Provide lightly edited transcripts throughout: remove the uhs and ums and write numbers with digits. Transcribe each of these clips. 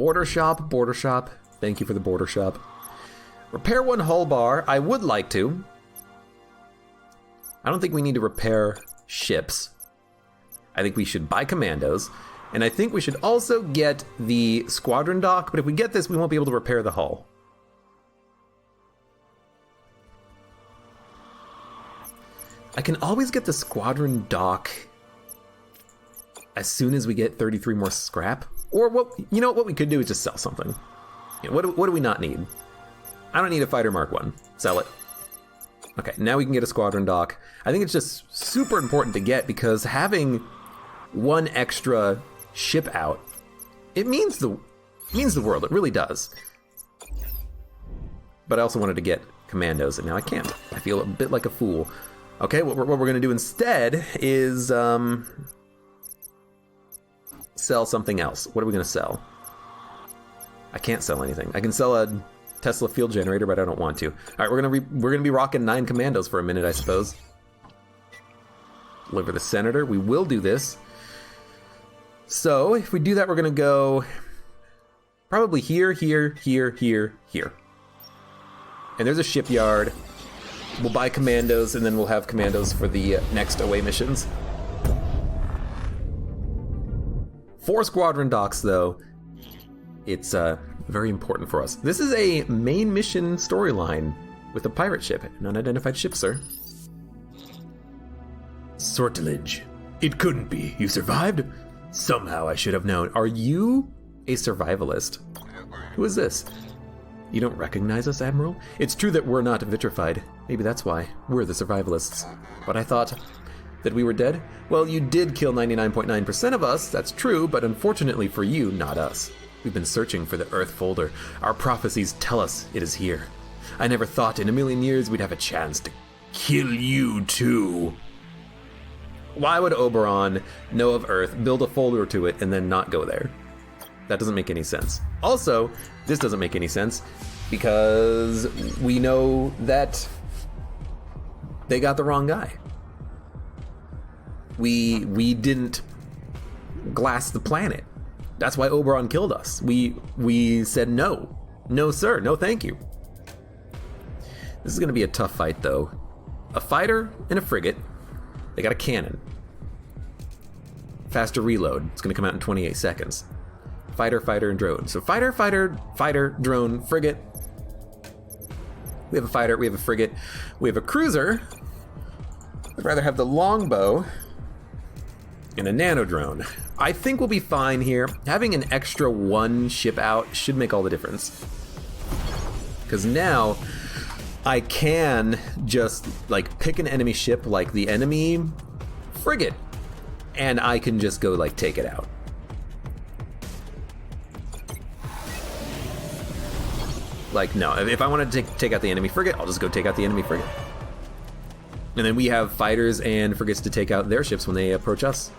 Border shop, border shop. Thank you for the border shop. Repair one hull bar. I would like to. I don't think we need to repair ships. I think we should buy commandos. And I think we should also get the squadron dock. But if we get this, we won't be able to repair the hull. I can always get the squadron dock as soon as we get 33 more scrap. Or what we could do is just sell something. What do we not need? I don't need a fighter Mark 1. Sell it. Okay, now we can get a squadron dock. I think it's just super important to get because having one extra ship out, it means the world. It really does. But I also wanted to get commandos, and now I can't. I feel a bit like a fool. Okay, what we're going to do instead is sell something else. What are we going to sell? I can't sell anything. I can sell a Tesla field generator, but I don't want to. All right, we're gonna be rocking 9 commandos for a minute, I suppose. Deliver the senator. We will do this. So if we do that, we're gonna go probably here, here, here, here, here. And there's a shipyard. We'll buy commandos, and then we'll have commandos for the next away missions. 4 squadron docks, though. It's very important for us. This is a main mission storyline with a pirate ship. An unidentified ship, sir. Sortilege. It couldn't be. You survived? Somehow I should have known. Are you a survivalist? Who is this? You don't recognize us, Admiral? It's true that we're not vitrified. Maybe that's why. We're the survivalists. But I thought that we were dead? Well, you did kill 99.9% of us, that's true, but unfortunately for you, not us. We've been searching for the Earth folder. Our prophecies tell us it is here. I never thought in a million years we'd have a chance to kill you too. Why would Oberon know of Earth, build a folder to it, and then not go there? That doesn't make any sense. Also, this doesn't make any sense because we know that they got the wrong guy. We didn't glass the planet. That's why Oberon killed us. We said no. No, sir. No, thank you. This is going to be a tough fight, though. A fighter and a frigate. They got a cannon. Faster reload. It's going to come out in 28 seconds. Fighter, fighter, and drone. So fighter, fighter, fighter, drone, frigate. We have a fighter. We have a frigate. We have a cruiser. I'd rather have the longbow and a nano drone. I think we'll be fine here. Having an extra 1 ship out should make all the difference. Because now I can just like pick an enemy ship like the enemy frigate and I can just go like take it out. Like no, if I want to take out the enemy frigate, I'll just go take out the enemy frigate. And then we have fighters and frigates to take out their ships when they approach us.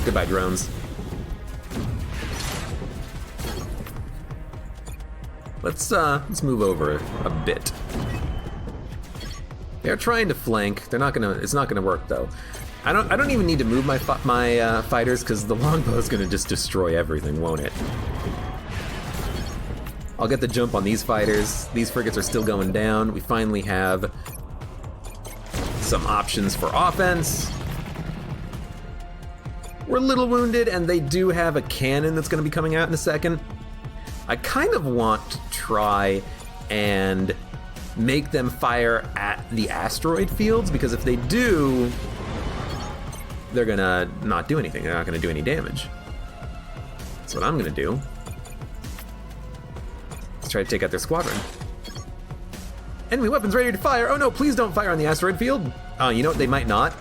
Goodbye, drones. Let's move over a bit. They're trying to flank. They're not gonna. It's not gonna work though. I don't even need to move my fighters because the longbow is gonna just destroy everything, won't it? I'll get the jump on these fighters. These frigates are still going down. We finally have some options for offense. We're a little wounded, and they do have a cannon that's going to be coming out in a second. I kind of want to try and make them fire at the asteroid fields, because if they do, they're going to not do anything. They're not going to do any damage. That's what I'm going to do. Let's try to take out their squadron. Enemy weapons ready to fire. Oh no, please don't fire on the asteroid field. You know what, they might not.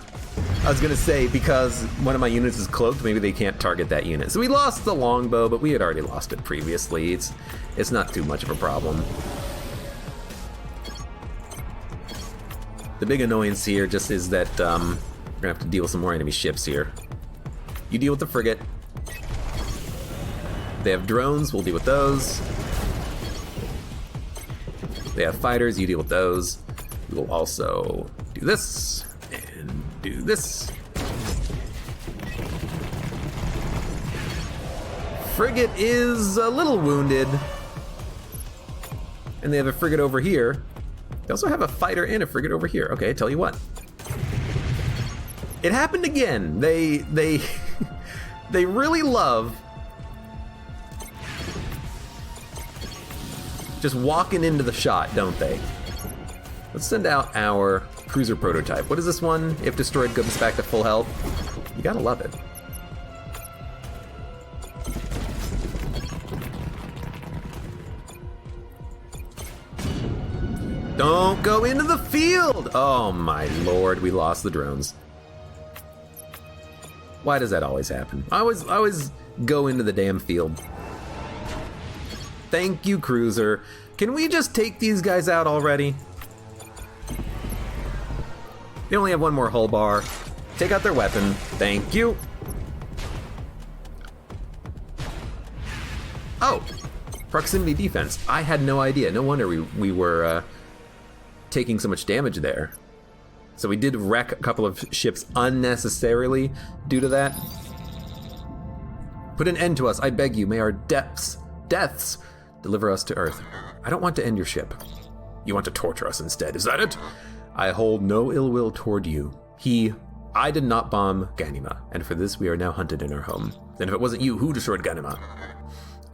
I was gonna say, because one of my units is cloaked, maybe they can't target that unit. So we lost the longbow, but we had already lost it previously. It's not too much of a problem. The big annoyance here just is that we're gonna have to deal with some more enemy ships here. You deal with the frigate. They have drones, we'll deal with those. They have fighters, you deal with those. We will also do this and do this. Frigate is a little wounded. And they have a frigate over here. They also have a fighter and a frigate over here. Okay, I tell you what. It happened again. They they really love just walking into the shot, don't they? Let's send out our cruiser prototype. What is this one? If destroyed, comes back to full health. You gotta love it. Don't go into the field! Oh my lord, we lost the drones. Why does that always happen? I always go into the damn field. Thank you, cruiser. Can we just take these guys out already? They only have one more hull bar. Take out their weapon. Thank you. Oh, proximity defense. I had no idea. No wonder we were taking so much damage there. So we did wreck a couple of ships unnecessarily due to that. Put an end to us, I beg you. May our deaths deliver us to Earth. I don't want to end your ship. You want to torture us instead, is that it? I hold no ill will toward you. I did not bomb Ganima, and for this we are now hunted in our home. Then if it wasn't you, who destroyed Ganima?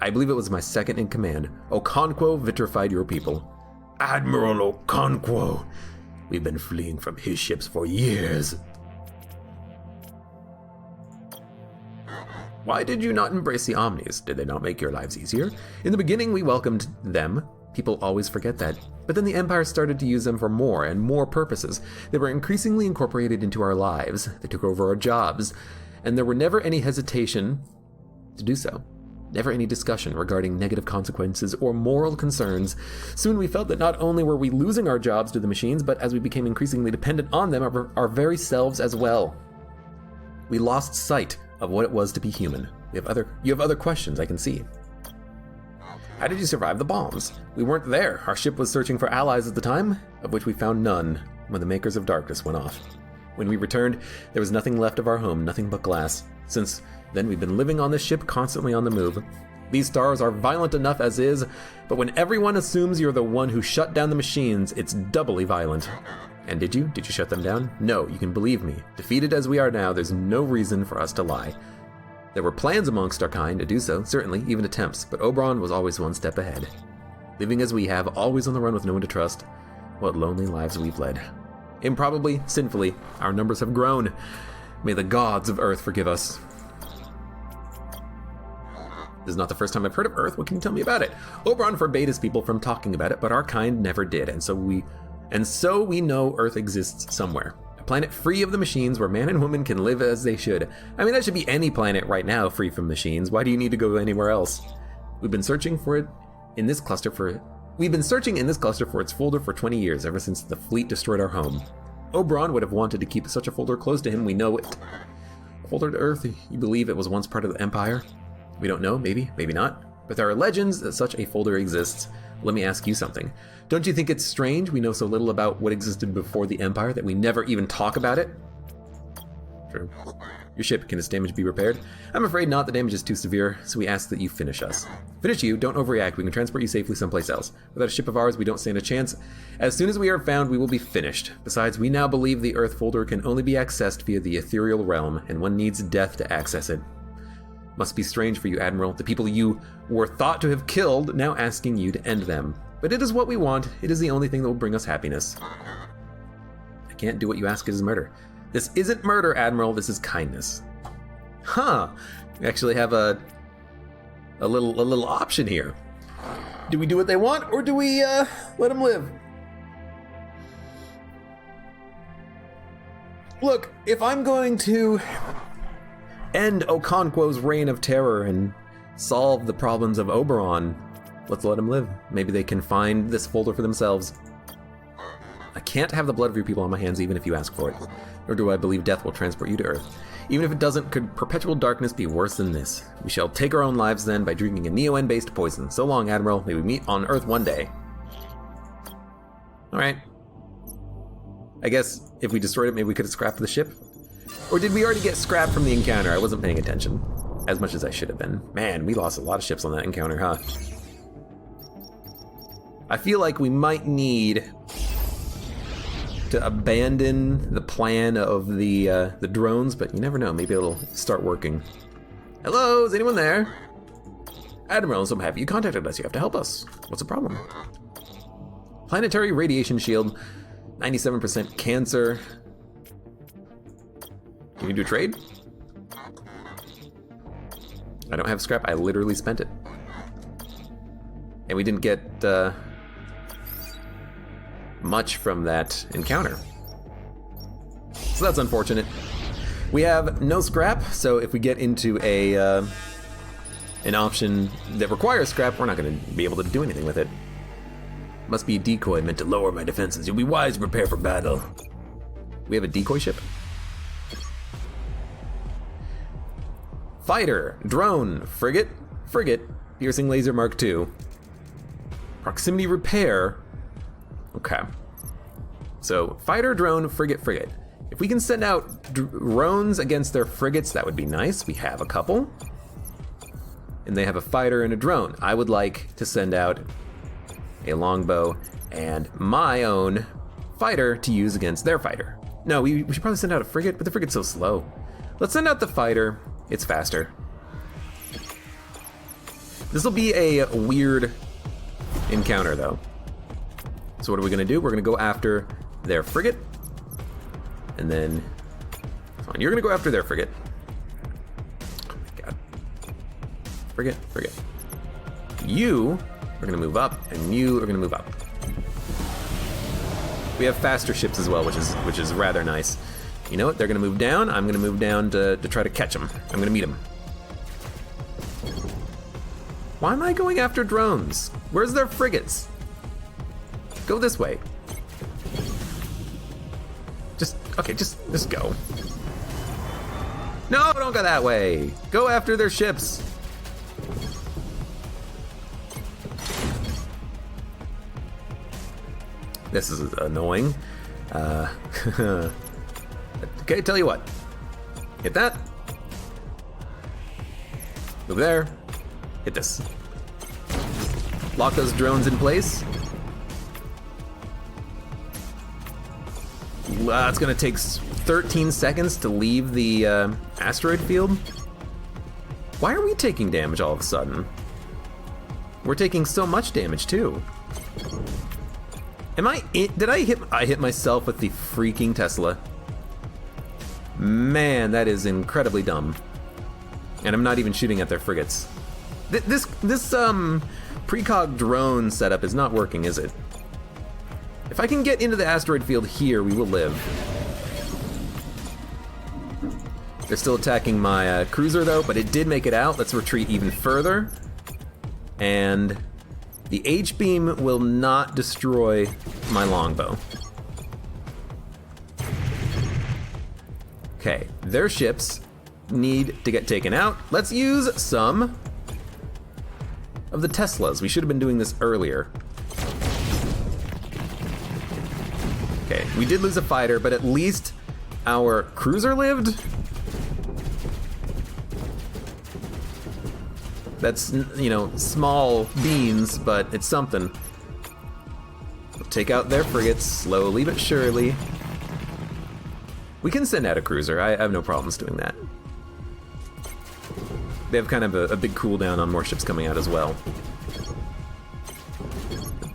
I believe it was my second in command. Okonkwo vitrified your people. Admiral Okonkwo. We've been fleeing from his ships for years. Why did you not embrace the Omnis? Did they not make your lives easier? In the beginning, we welcomed them. People always forget that. But then the Empire started to use them for more and more purposes. They were increasingly incorporated into our lives. They took over our jobs. And there were never any hesitation to do so. Never any discussion regarding negative consequences or moral concerns. Soon we felt that not only were we losing our jobs to the machines, but as we became increasingly dependent on them, our very selves as well. We lost sight of what it was to be human. You have other questions, I can see. How did you survive the bombs? We weren't there. Our ship was searching for allies at the time, of which we found none when the Makers of Darkness went off. When we returned, there was nothing left of our home, nothing but glass. Since then, we've been living on this ship, constantly on the move. These stars are violent enough as is, but when everyone assumes you're the one who shut down the machines, it's doubly violent. And did you? Did you shut them down? No, you can believe me. Defeated as we are now, there's no reason for us to lie. There were plans amongst our kind to do so, certainly, even attempts, but Oberon was always one step ahead. Living as we have, always on the run with no one to trust, what lonely lives we've led. Improbably, sinfully, our numbers have grown. May the gods of Earth forgive us. This is not the first time I've heard of Earth. What can you tell me about it? Oberon forbade his people from talking about it, but our kind never did, and so we know Earth exists somewhere. A planet free of the machines where man and woman can live as they should. I mean, that should be any planet right now free from machines. Why do you need to go anywhere else? We've been searching in this cluster for its folder for 20 years, ever since the fleet destroyed our home. Oberon would have wanted to keep such a folder close to him, we know it. A folder to Earth, you believe it was once part of the Empire? We don't know, maybe, maybe not. But there are legends that such a folder exists. Let me ask you something. Don't you think it's strange we know so little about what existed before the Empire that we never even talk about it? True. Your ship, can its damage be repaired? I'm afraid not, the damage is too severe, so we ask that you finish us. Finish you, don't overreact, we can transport you safely someplace else. Without a ship of ours, we don't stand a chance. As soon as we are found, we will be finished. Besides, we now believe the Earth folder can only be accessed via the ethereal realm, and one needs death to access it. Must be strange for you, Admiral, the people you were thought to have killed, now asking you to end them. But it is what we want, it is the only thing that will bring us happiness. I can't do what you ask, it is murder. This isn't murder, Admiral, this is kindness. Huh, we actually have a little option here. Do we do what they want, or do we let them live? Look, if I'm going to end Okonkwo's reign of terror and solve the problems of Oberon, let's let them live. Maybe they can find this folder for themselves. I can't have the blood of your people on my hands even if you ask for it. Nor do I believe death will transport you to Earth. Even if it doesn't, could perpetual darkness be worse than this? We shall take our own lives then by drinking a Neoen-based poison. So long, Admiral. May we meet on Earth one day. Alright. I guess if we destroyed it, maybe we could have scrapped the ship? Or did we already get scrapped from the encounter? I wasn't paying attention as much as I should have been. Man, we lost a lot of ships on that encounter, huh? I feel like we might need to abandon the plan of the drones, but you never know. Maybe it'll start working. Hello, is anyone there? Admiral, I'm so happy you contacted us. You have to help us. What's the problem? Planetary radiation shield, 97% cancer. Can you do a trade? I don't have scrap. I literally spent it. And we didn't get much from that encounter. So that's unfortunate. We have no scrap, so if we get into an option that requires scrap, we're not going to be able to do anything with it. Must be a decoy meant to lower my defenses. You'll be wise to prepare for battle. We have a decoy ship? Fighter, drone, frigate, piercing laser Mark II. Proximity repair. Okay. So, fighter, drone, frigate. If we can send out drones against their frigates, that would be nice. We have a couple. And they have a fighter and a drone. I would like to send out a longbow and my own fighter to use against their fighter. No, we should probably send out a frigate, but the frigate's so slow. Let's send out the fighter. It's faster. This will be a weird encounter, though. So what are we gonna do? We're gonna go after their frigate. And then, fine, you're gonna go after their frigate. Oh my god. Frigate. You are gonna move up, and you are gonna move up. We have faster ships as well, which is rather nice. You know what? They're gonna move down. I'm gonna move down to try to catch them. I'm gonna meet them. Why am I going after drones? Where's their frigates? Go this way. Just go. No, don't go that way. Go after their ships. This is annoying. Okay, tell you what. Hit that. Move there. Hit this. Lock those drones in place. It's gonna take 13 seconds to leave the asteroid field. Why are we taking damage all of a sudden? We're taking so much damage too. Did I hit myself with the freaking Tesla? Man, that is incredibly dumb. And I'm not even shooting at their frigates. This precog drone setup is not working, is it? If I can get into the asteroid field here, we will live. They're still attacking my cruiser though, but it did make it out. Let's retreat even further. And the H-beam will not destroy my longbow. Okay, their ships need to get taken out. Let's use some of the Teslas. We should have been doing this earlier. Okay, we did lose a fighter, but at least our cruiser lived. That's, you know, small beans, but it's something. We'll take out their frigates slowly but surely. We can send out a cruiser. I have no problems doing that. They have kind of a big cooldown on more ships coming out as well.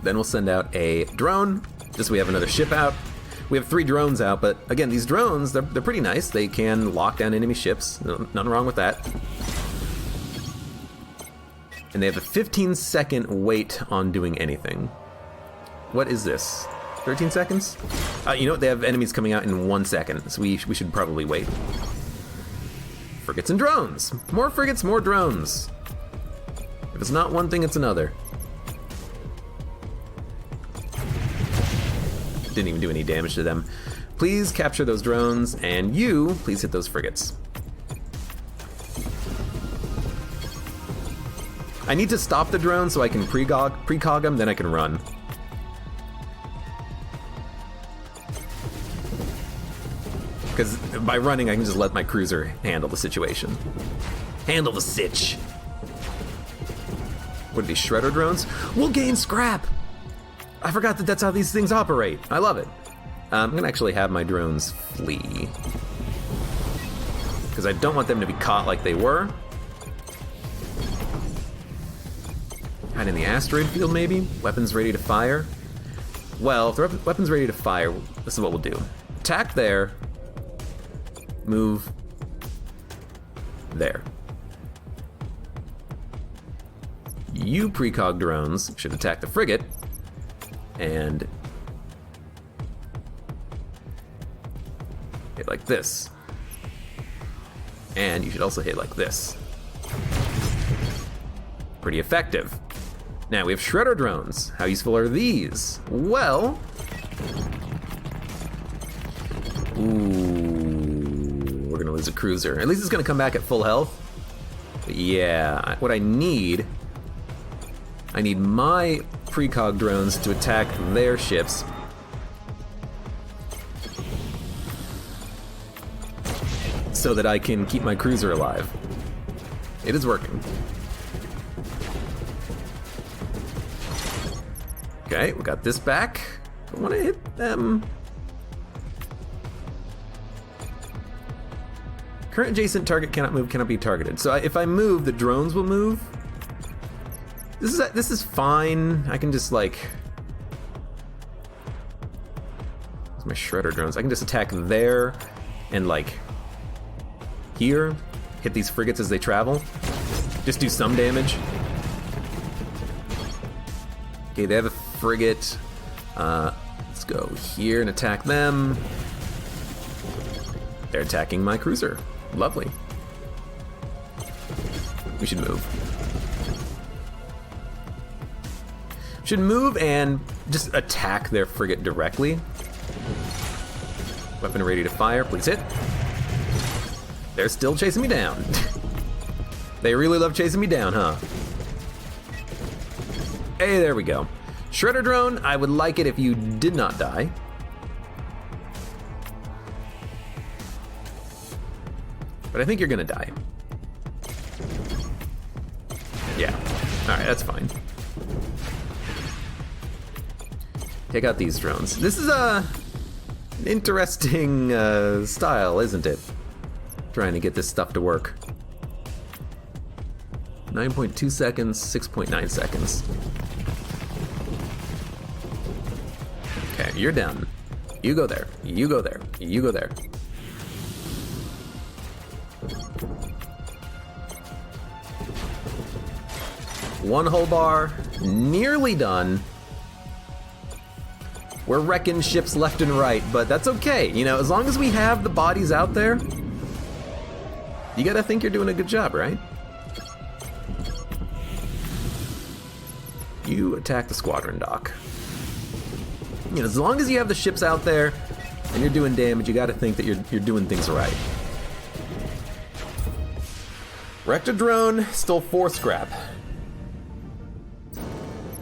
Then we'll send out a drone, just so we have another ship out. We have 3 drones out, but again, these drones, they're pretty nice. They can lock down enemy ships. Nothing wrong with that. And they have a 15-second wait on doing anything. What is this? 13 seconds? You know what? They have enemies coming out in 1 second, so we should probably wait. Frigates and drones. More frigates, more drones. If it's not one thing, it's another. Didn't even do any damage to them. Please capture those drones, and you, please hit those frigates. I need to stop the drone so I can precog them, then I can run. Because by running, I can just let my cruiser handle the situation. Handle the sitch. What are these, shredder drones? We'll gain scrap! I forgot that that's how these things operate. I love it. I'm gonna actually have my drones flee. Because I don't want them to be caught like they were. Hide in the asteroid field, maybe? Weapons ready to fire? Well, if the weapon's ready to fire, this is what we'll do. Attack there. Move there. You precog drones should attack the frigate and hit like this. And you should also hit like this. Pretty effective. Now we have shredder drones. How useful are these? Well, ooh, we're gonna lose a cruiser. At least it's gonna come back at full health. But yeah, what I need my precog drones to attack their ships. So that I can keep my cruiser alive. It is working. Okay, we got this back. I want to hit them. Current adjacent target cannot move, cannot be targeted. So if I move, the drones will move. This is fine. I can just like... Where's my shredder drones? I can just attack there and like here, hit these frigates as they travel. Just do some damage. Okay, they have a frigate. Let's go here and attack them. They're attacking my cruiser. Lovely. We should move. Should move and just attack their frigate directly. Weapon ready to fire, please hit. They're still chasing me down. They really love chasing me down, huh? Hey, there we go. Shredder drone, I would like it if you did not die. But I think you're gonna die. Yeah, all right, that's fine. Take out these drones. This is an interesting style, isn't it? Trying to get this stuff to work. 9.2 seconds, 6.9 seconds. Okay, you're done. You go there, you go there, you go there. One hull bar, nearly done. We're wrecking ships left and right, but that's okay. You know, as long as we have the bodies out there, you gotta think you're doing a good job, right? You attack the squadron dock. You know, as long as you have the ships out there and you're doing damage, you gotta think that you're doing things right. Wrecked a drone, stole 4 scrap.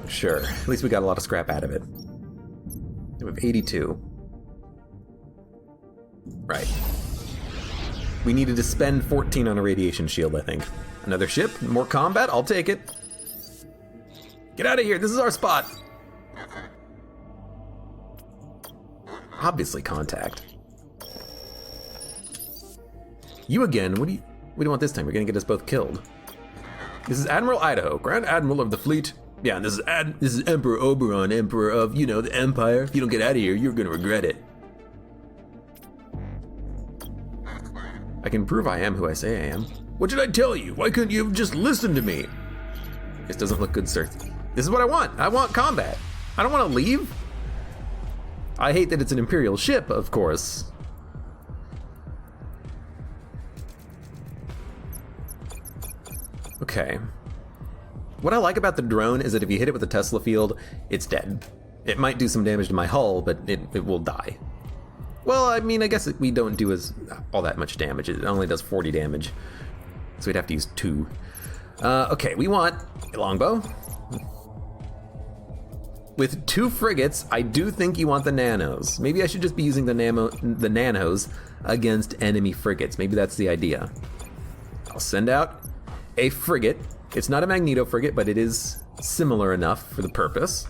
Sure, at least we got a lot of scrap out of it. We have 82. Right. We needed to spend 14 on a radiation shield, I think. Another ship, more combat, I'll take it. Get out of here, this is our spot. Obviously contact. You again, what do you want this time? You're gonna get us both killed. This is Admiral Idaho, Grand Admiral of the fleet. Yeah, and this is Emperor Oberon, Emperor of, you know, the Empire. If you don't get out of here, you're gonna regret it. I can prove I am who I say I am. What did I tell you? Why couldn't you have just listened to me? This doesn't look good, sir. This is what I want. I want combat. I don't want to leave. I hate that it's an Imperial ship, of course. Okay. What I like about the drone is that if you hit it with a Tesla field, it's dead. It might do some damage to my hull, but it will die. Well, I mean, I guess we don't do all that much damage. It only does 40 damage. So we'd have to use 2. Okay, we want a longbow. with 2 frigates, I do think you want the nanos. Maybe I should just be using the nanos against enemy frigates. Maybe that's the idea. I'll send out a frigate. It's not a Magneto frigate, but it is similar enough for the purpose.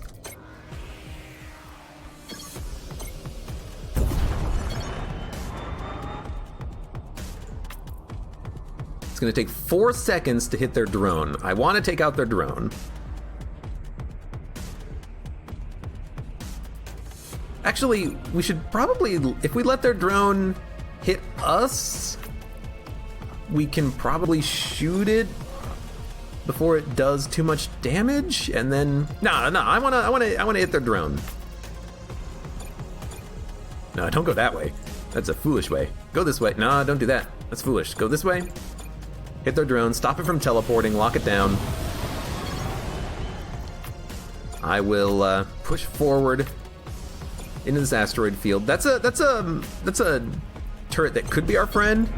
It's gonna take 4 seconds to hit their drone. I wanna take out their drone. Actually, we should probably, if we let their drone hit us, we can probably shoot it before it does too much damage, and then no, I wanna hit their drone. No, don't go that way. That's a foolish way. Go this way. No, don't do that. That's foolish. Go this way. Hit their drone. Stop it from teleporting. Lock it down. I will push forward into this asteroid field. That's a turret that could be our friend.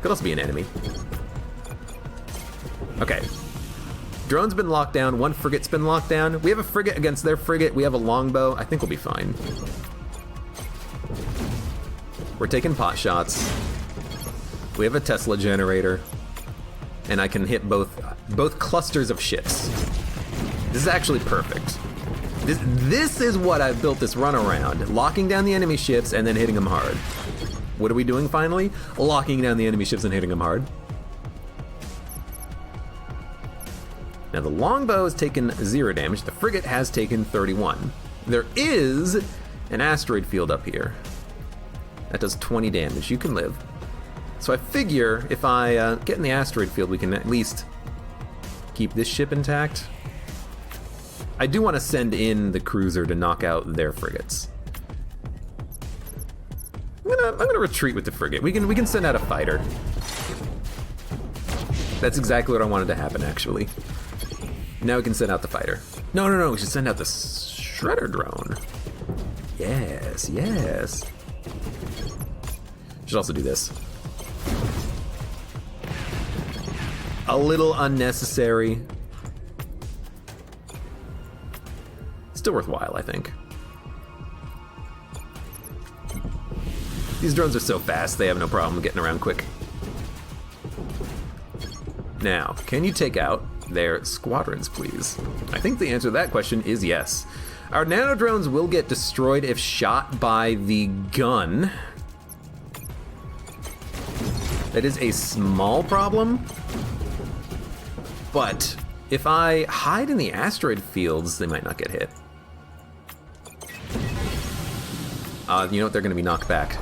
Could also be an enemy. Okay. Drone's been locked down. 1 frigate's been locked down. We have a frigate against their frigate. We have a longbow. I think we'll be fine. We're taking pot shots. We have a Tesla generator. And I can hit both clusters of ships. This is actually perfect. This is what I've built this run around. Locking down the enemy ships and then hitting them hard. What are we doing finally? Locking down the enemy ships and hitting them hard. Now the longbow has taken 0 damage. The frigate has taken 31. There is an asteroid field up here. That does 20 damage. You can live. So I figure if I get in the asteroid field, we can at least keep this ship intact. I do want to send in the cruiser to knock out their frigates. I'm gonna retreat with the frigate. We can send out a fighter. That's exactly what I wanted to happen, actually. Now we can send out the fighter. No, we should send out the shredder drone. Yes. Should also do this. A little unnecessary. Still worthwhile, I think. These drones are so fast, they have no problem getting around quick. Now, can you take out their squadrons, please? I think the answer to that question is yes. Our nano drones will get destroyed if shot by the gun. That is a small problem. But if I hide in the asteroid fields, they might not get hit. You know what? They're going to be knocked back.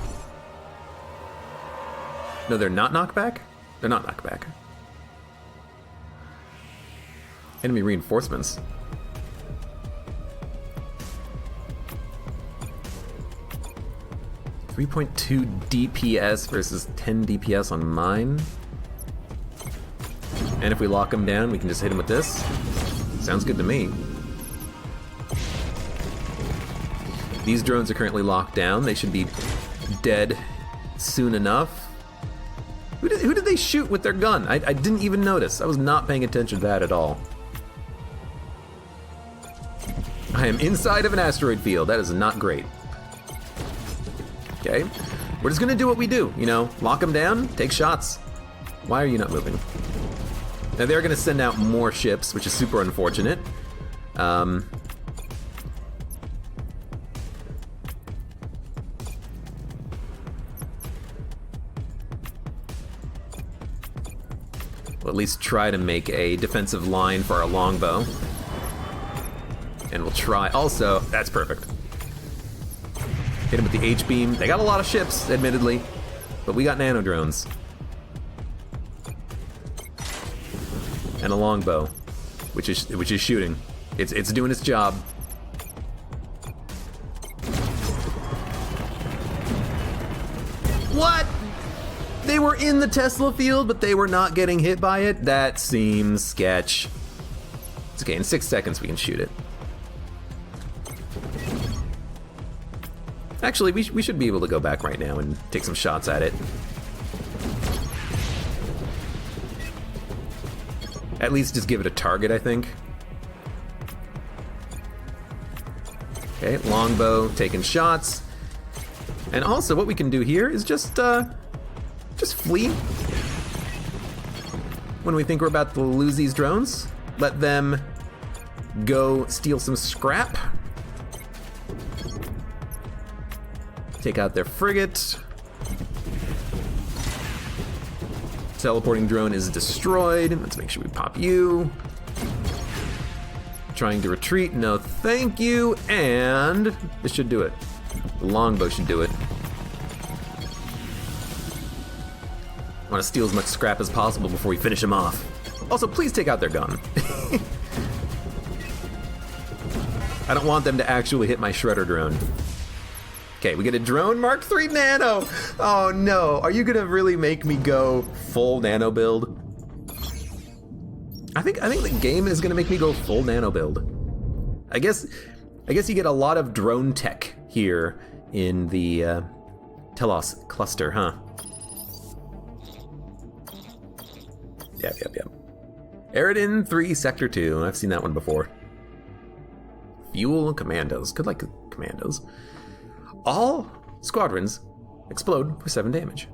No, they're not knocked back? They're not knocked back. Enemy reinforcements. .2 DPS versus 10 DPS on mine. And if we lock them down, we can just hit them with this. Sounds good to me. These drones are currently locked down. They should be dead soon enough. Who did they shoot with their gun? I didn't even notice. I was not paying attention to that at all. I am inside of an asteroid field. That is not great. Okay, we're just gonna do what we do, you know, lock them down, take shots. Why are you not moving? Now they're gonna send out more ships, which is super unfortunate. Well, at least try to make a defensive line for our longbow. And we'll try also, that's perfect. Hit him with the H-beam. They got a lot of ships, admittedly, but we got nano drones. And a longbow, which is shooting. It's doing its job. What? They were in the Tesla field, but they were not getting hit by it? That seems sketch. It's okay, in 6 seconds we can shoot it. Actually, we should be able to go back right now and take some shots at it. At least just give it a target, I think. Okay, longbow taking shots. And also what we can do here is just flee. When we think we're about to lose these drones, let them go steal some scrap. Take out their frigate. Teleporting drone is destroyed. Let's make sure we pop you. Trying to retreat, no thank you. And this should do it. The longbow should do it. I want to steal as much scrap as possible before we finish him off. Also, please take out their gun. I don't want them to actually hit my shredder drone. Okay, we get a drone Mark III Nano. Oh no, are you gonna really make me go full nano build? I think the game is gonna make me go full nano build. I guess you get a lot of drone tech here in the Telos cluster, huh? Yep. Eridan 3 Sector 2. I've seen that one before. Fuel commandos. Good like commandos. All squadrons explode for 7 damage.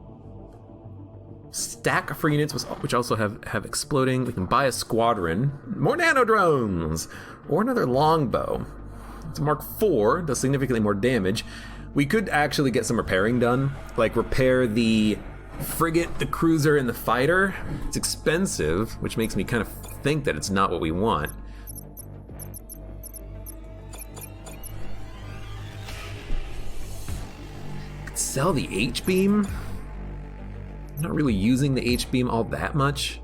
Stack for units which also have exploding. We can buy a squadron. More nano drones! Or another longbow. It's a Mark IV, does significantly more damage. We could actually get some repairing done. Like repair the frigate, the cruiser, and the fighter. It's expensive, which makes me kind of think that it's not what we want. Could sell the H-beam. I'm not really using the H-beam all that much.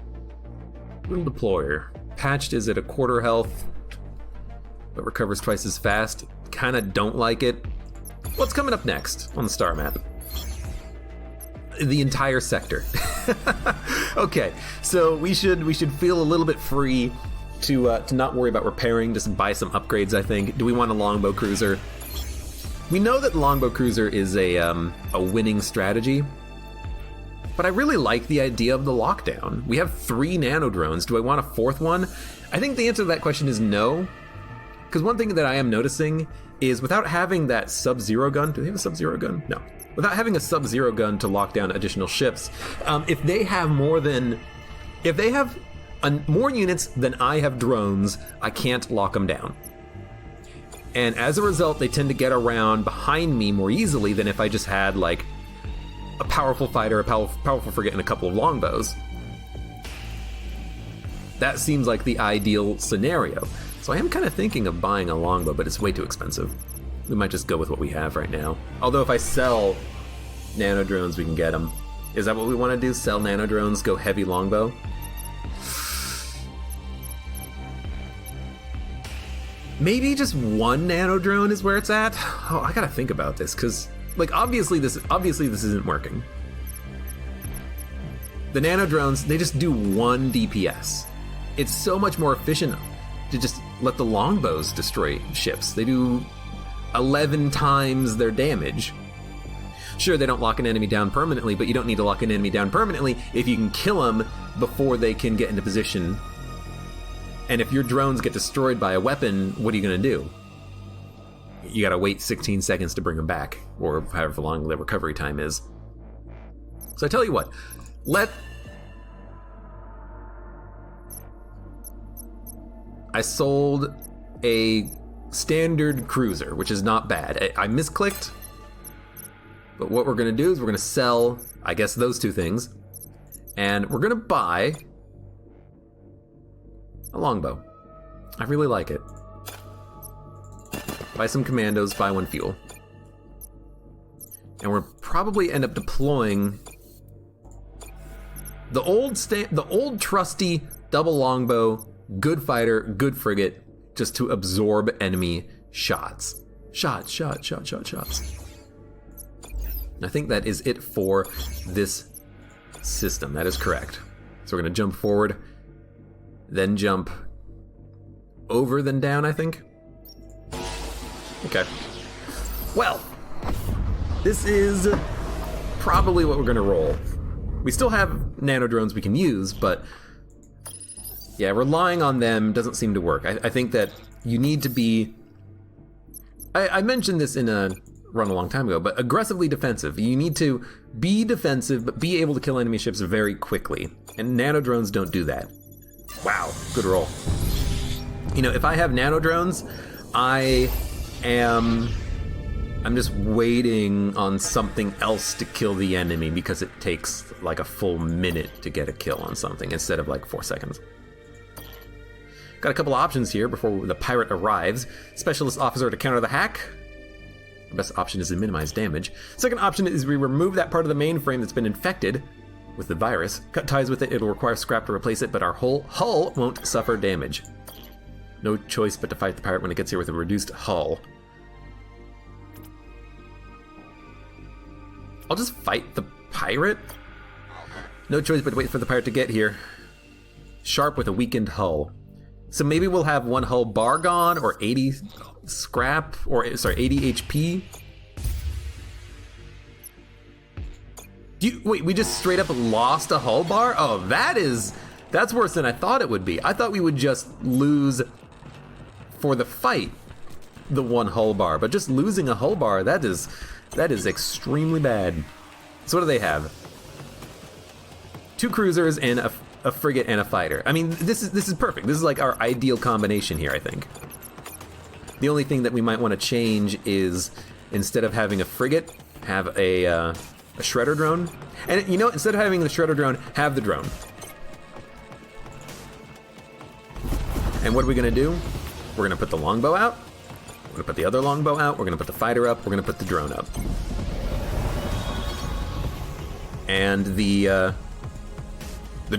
Little deployer. Patched is at a quarter health, but recovers twice as fast. Kinda don't like it. What's coming up next on the star map? The entire sector. Okay, so we should feel a little bit free to not worry about repairing, just buy some upgrades, I think. Do we want a longbow cruiser? We know that longbow cruiser is a winning strategy, but I really like the idea of the lockdown. We have 3 nano drones. Do I want a 4th one? I think the answer to that question is no, because one thing that I am noticing is without having that Sub-Zero gun, do they have a Sub-Zero gun? No. Without having a Sub-Zero gun to lock down additional ships, if they have more units than I have drones, I can't lock them down. And as a result, they tend to get around behind me more easily than if I just had like a powerful fighter, a powerful frigate, and a couple of longbows. That seems like the ideal scenario. So I am kind of thinking of buying a longbow, but it's way too expensive. We might just go with what we have right now. Although if I sell nano drones, we can get them. Is that what we want to do? Sell nano drones, go heavy longbow? Maybe just 1 nano drone is where it's at? Oh, I gotta think about this, because like obviously this isn't working. The nano drones, they just do 1 DPS. It's so much more efficient to just let the longbows destroy ships. They do 11 times their damage. Sure, they don't lock an enemy down permanently, but you don't need to lock an enemy down permanently if you can kill them before they can get into position. And if your drones get destroyed by a weapon, what are you gonna do? You gotta wait 16 seconds to bring them back, or however long the recovery time is. So I tell you what, I sold a standard cruiser, which is not bad. I misclicked, but what we're gonna do is we're gonna sell, I guess, those 2 things, and we're gonna buy a longbow. I really like it. Buy some commandos, buy 1 fuel. And we'll probably end up deploying the old trusty double longbow, good fighter, good frigate, just to absorb enemy shots. Shots. And I think that is it for this system. That is correct. So we're gonna jump forward, then jump over, then down, I think. Okay. Well, this is probably what we're gonna roll. We still have nano drones we can use, but yeah, relying on them doesn't seem to work. I think that you need to be I mentioned this in a run a long time ago, but aggressively defensive. You need to be defensive, but be able to kill enemy ships very quickly. And nano drones don't do that. Wow, good roll. You know, if I have nano drones, I'm just waiting on something else to kill the enemy because it takes like a full minute to get a kill on something instead of like 4 seconds. Got a couple options here before the pirate arrives. Specialist officer to counter the hack. The best option is to minimize damage. Second option is we remove that part of the mainframe that's been infected with the virus. Cut ties with it, it'll require scrap to replace it, but our whole hull won't suffer damage. No choice but to fight the pirate when it gets here with a reduced hull. I'll just fight the pirate? No choice but to wait for the pirate to get here. Sharp with a weakened hull. So maybe we'll have one hull bar gone, or 80 scrap, or sorry, 80 HP. Wait, we just straight up lost a hull bar? Oh, that's worse than I thought it would be. I thought we would just lose for the fight the one hull bar, but just losing a hull bar, that is extremely bad. So what do they have? 2 cruisers and a frigate and a fighter. I mean, this is perfect. This is like our ideal combination here, I think. The only thing that we might want to change is instead of having a frigate, have a shredder drone. And you know, instead of having the shredder drone, have the drone. And what are we gonna do? We're gonna put the longbow out. We're gonna put the other longbow out. We're gonna put the fighter up. We're gonna put the drone up. And the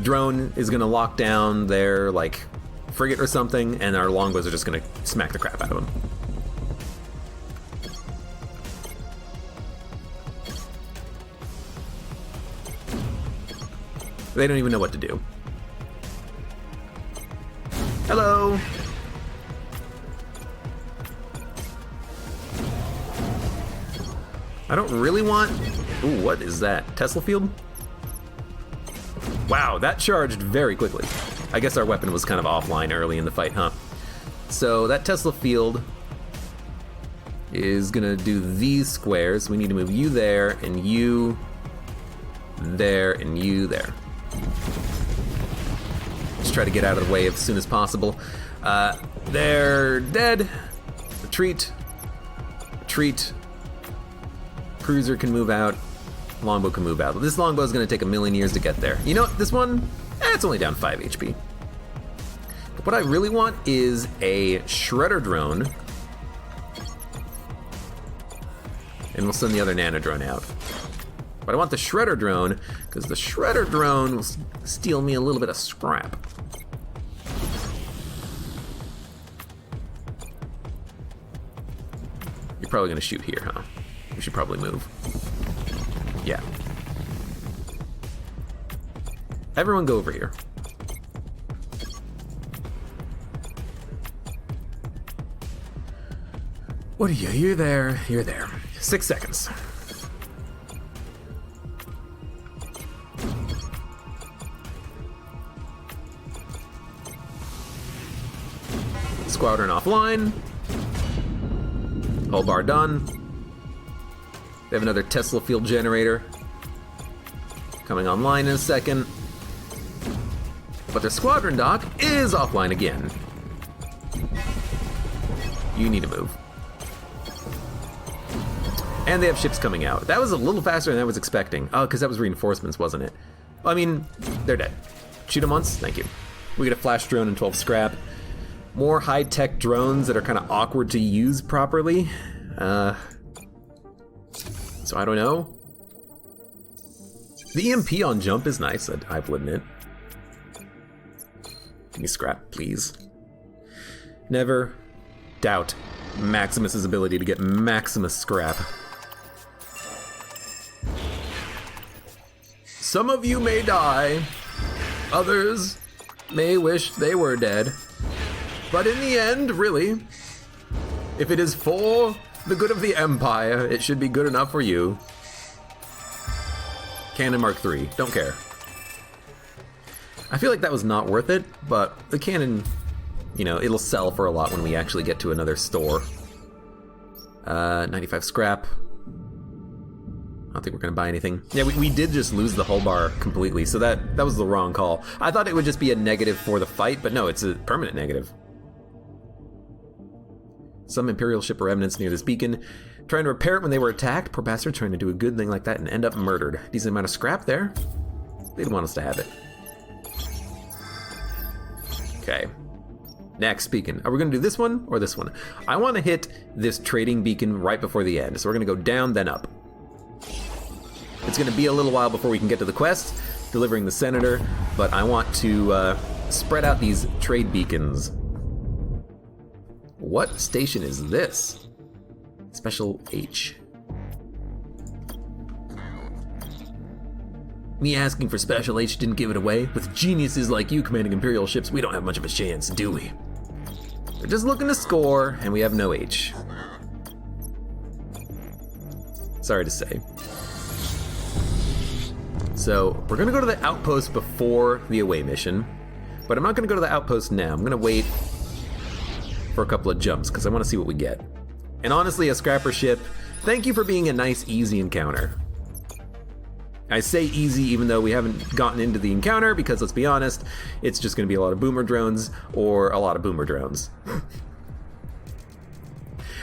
drone is gonna lock down their like frigate or something, and our longbows are just gonna smack the crap out of them. They don't even know what to do. Hello. I don't really want... Ooh, what is that? Tesla field? Wow, that charged very quickly. I guess our weapon was kind of offline early in the fight, huh? So that Tesla field is gonna do these squares. We need to move you there, and you there, and you there. Just try to get out of the way as soon as possible. They're dead. Retreat. Retreat. Cruiser can move out. Longbow can move out. This longbow is going to take a million years to get there. You know what? This one, it's only down 5 HP. But what I really want is a shredder drone. And we'll send the other nano drone out. But I want the shredder drone, because the shredder drone will steal me a little bit of scrap. You're probably going to shoot here, huh? We should probably move. Yeah. Everyone go over here. What are you? You're there. You're there. 6 seconds. Squadron offline. Hull bar done. They have another Tesla field generator coming online in a second. But their squadron dock is offline again. You need to move. And they have ships coming out. That was a little faster than I was expecting. Oh, because that was reinforcements, wasn't it? I mean, they're dead. Shoot them once, thank you. We get a flash drone and 12 scrap. More high-tech drones that are kind of awkward to use properly. So I don't know. The EMP on jump is nice, I will admit. Give me scrap, please. Never doubt Maximus's ability to get Maximus scrap. Some of you may die. Others may wish they were dead. But in the end, really, if it is for the good of the Empire, it should be good enough for you. Cannon Mark III, don't care. I feel like that was not worth it, but the cannon, you know, it'll sell for a lot when we actually get to another store. 95 scrap. I don't think we're gonna buy anything. Yeah, we did just lose the hull bar completely, so that was the wrong call. I thought it would just be a negative for the fight, but no, it's a permanent negative. Some Imperial ship or remnants near this beacon. Trying to repair it when they were attacked. Poor bastard trying to do a good thing like that and end up murdered. Decent amount of scrap there. They didn't want us to have it. Okay. Next beacon. Are we gonna do this one or this one? I want to hit this trading beacon right before the end. So we're gonna go down, then up. It's gonna be a little while before we can get to the quest, delivering the senator, but I want to spread out these trade beacons. What station is this? Special H. Me asking for Special H didn't give it away. With geniuses like you commanding Imperial ships, we don't have much of a chance, do we? We're just looking to score, and we have no H. Sorry to say. So, we're gonna go to the outpost before the away mission, but I'm not gonna go to the outpost now. I'm gonna wait for a couple of jumps, because I want to see what we get. And honestly, a scrapper ship, thank you for being a nice, easy encounter. I say easy even though we haven't gotten into the encounter, because let's be honest, it's just going to be a lot of boomer drones or a lot of boomer drones.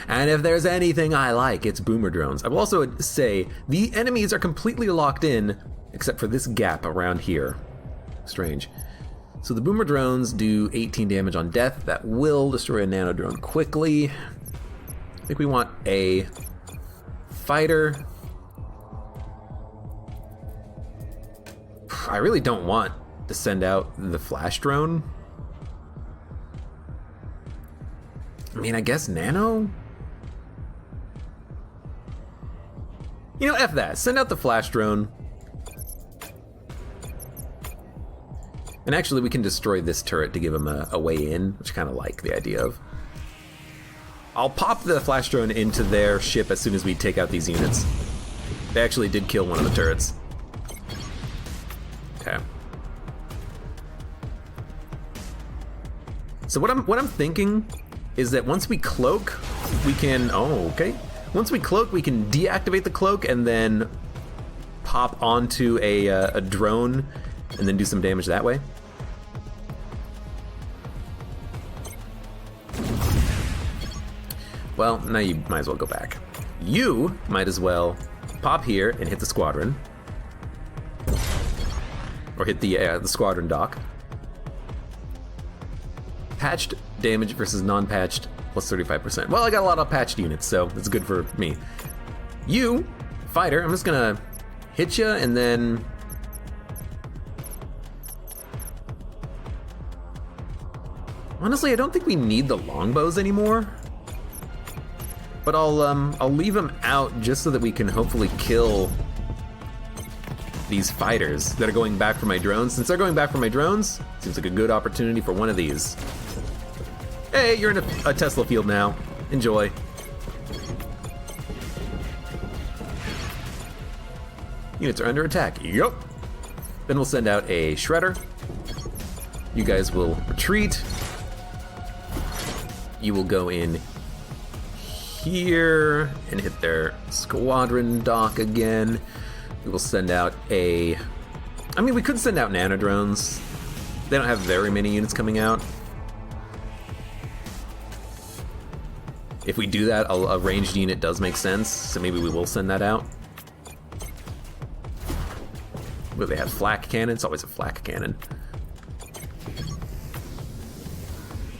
And if there's anything I like, it's boomer drones. I will also say the enemies are completely locked in, except for this gap around here. Strange. So the boomer drones do 18 damage on death. That will destroy a nano drone quickly. I think we want a fighter. I really don't want to send out the flash drone. I mean, I guess nano? You know, F that. Send out the flash drone. And actually, we can destroy this turret to give him a way in, which I kind of like the idea of. I'll pop the flash drone into their ship as soon as we take out these units. They actually did kill one of the turrets. Okay. So what I'm thinking is that once we cloak, we can... Oh, okay. Once we cloak, we can deactivate the cloak and then pop onto a drone and then do some damage that way. Well, now you might as well go back. You might as well pop here and hit the squadron. Or hit the squadron dock. Patched damage versus non-patched plus 35%. Well, I got a lot of patched units, so that's good for me. You, fighter, I'm just gonna hit you and then... Honestly, I don't think we need the longbows anymore. But I'll leave them out just so that we can hopefully kill these fighters that are going back for my drones. Since they're going back for my drones, seems like a good opportunity for one of these. Hey, you're in a Tesla field now. Enjoy. Units are under attack. Yup. Then we'll send out a shredder. You guys will retreat. You will go in here and hit their squadron dock again. We will send out a... I mean, we could send out nano drones. They don't have very many units coming out. If we do that, a ranged unit does make sense, so maybe we will send that out. Will they have flak cannon? It's always a flak cannon.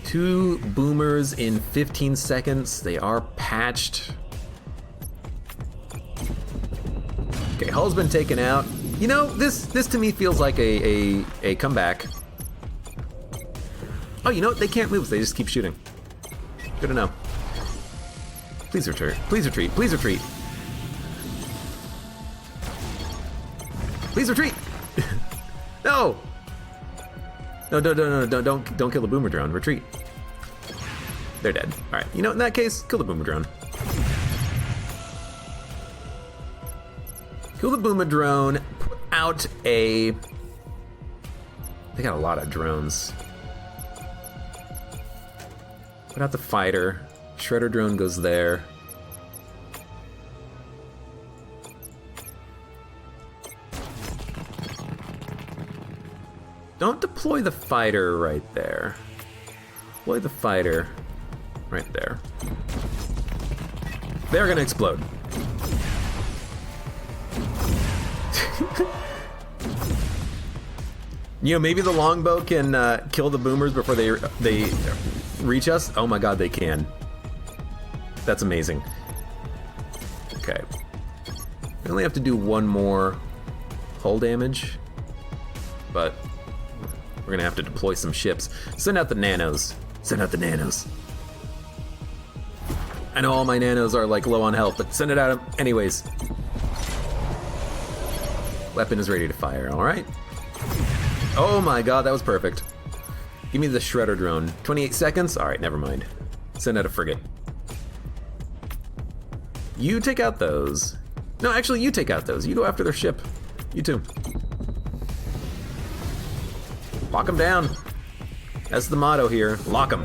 2 boomers in 15 seconds. They are patched. Okay, hull's been taken out. You know, this to me feels like a comeback. Oh, you know what? They can't move, so they just keep shooting. Good to know. Please retreat. Please retreat. Please retreat. Please retreat. No. No, don't kill the boomer drone. Retreat. They're dead. All right. You know, in that case, kill the boomer drone. Kill the boomer drone. Put out a... They got a lot of drones. Put out the fighter. Shredder drone goes there. Don't deploy the fighter right there. Deploy the fighter right there. They're gonna explode. You know, maybe the longbow can kill the boomers before they reach us. Oh my god, they can. That's amazing. Okay. We only have to do one more hull damage, but we're gonna have to deploy some ships. Send out the nanos. Send out the nanos. I know all my nanos are like low on health, but send it out anyways. Weapon is ready to fire, all right? Oh my god, that was perfect. Give me the shredder drone. 28 seconds? All right, never mind. Send out a frigate. You take out those. No, actually, you take out those. You go after their ship. You too. Lock them down. That's the motto here. Lock them.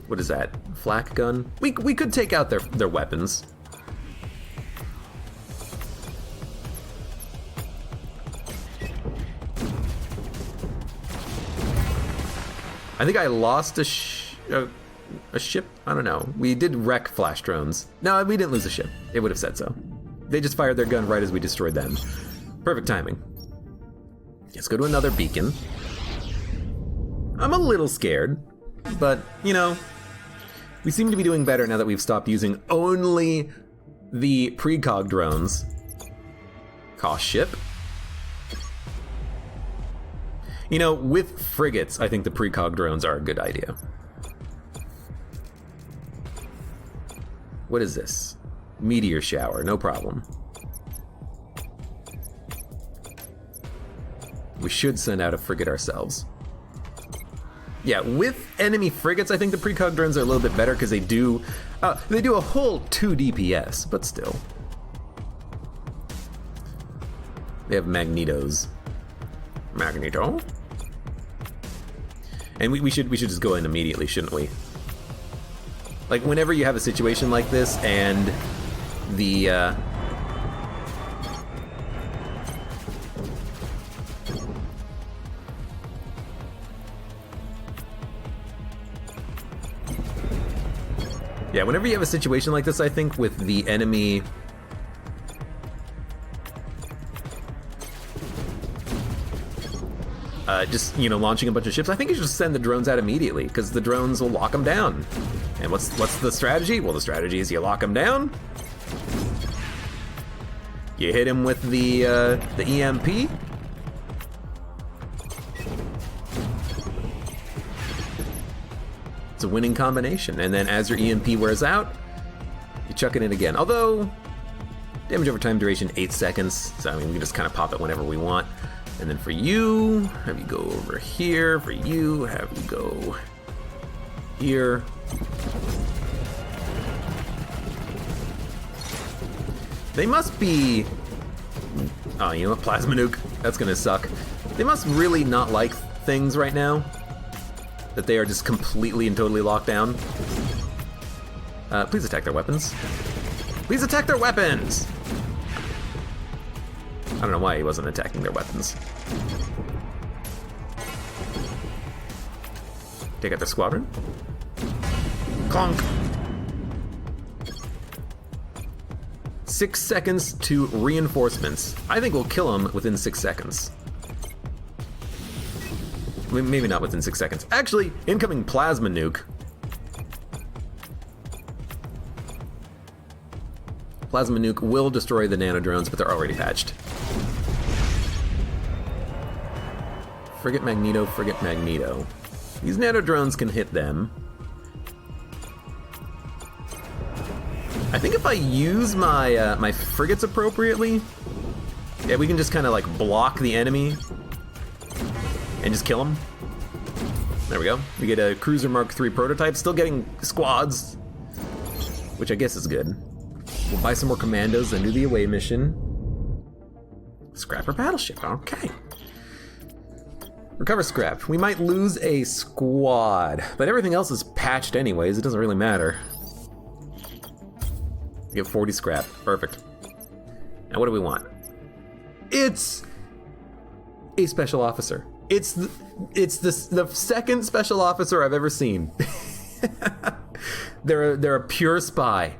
What is that? Flak gun? We could take out their weapons. I think I lost a ship? I don't know. We did wreck flash drones. No, we didn't lose a ship. It would have said so. They just fired their gun right as we destroyed them. Perfect timing. Let's go to another beacon. I'm a little scared, but, you know, we seem to be doing better now that we've stopped using only the precog drones. Cost ship. You know, with frigates, I think the precog drones are a good idea. What is this? Meteor shower, no problem. We should send out a frigate ourselves. Yeah, with enemy frigates, I think the precog drones are a little bit better because they do a whole 2 DPS, but still. They have magnetos. Magneto? And we should just go in immediately, shouldn't we? Like, whenever you have a situation like this and the yeah, whenever you have a situation like this, I think with the enemy just, you know, launching a bunch of ships, I think you should just send the drones out immediately, because the drones will lock them down. And what's the strategy? Well, the strategy is you lock them down, you hit him with the EMP, it's a winning combination, and then as your EMP wears out, you chuck it in again. Although, damage over time duration 8 seconds, so I mean, we can just kind of pop it whenever we want. And then for you, have you go over here. For you, have you go here. They must be... Oh, you know what? Plasma nuke. That's gonna suck. They must really not like things right now. That they are just completely and totally locked down. Please attack their weapons. Please attack their weapons! I don't know why he wasn't attacking their weapons. Take out their squadron. Clonk! 6 seconds to reinforcements. I think we'll kill them within 6 seconds. Maybe not within 6 seconds. Actually, incoming plasma nuke. Plasma nuke will destroy the nano drones, but they're already patched. Frigate Magneto, Frigate Magneto. These nano drones can hit them. I think if I use my my frigates appropriately, yeah, we can just kind of like block the enemy and just kill them. There we go. We get a Cruiser Mark III prototype, still getting squads, which I guess is good. We'll buy some more commandos and do the away mission. Scrapper battleship, okay. Recover scrap. We might lose a squad, but everything else is patched anyways. It doesn't really matter. Get 40 scrap. Perfect. Now what do we want? It's a special officer. It's the second special officer I've ever seen. They're a pure spy.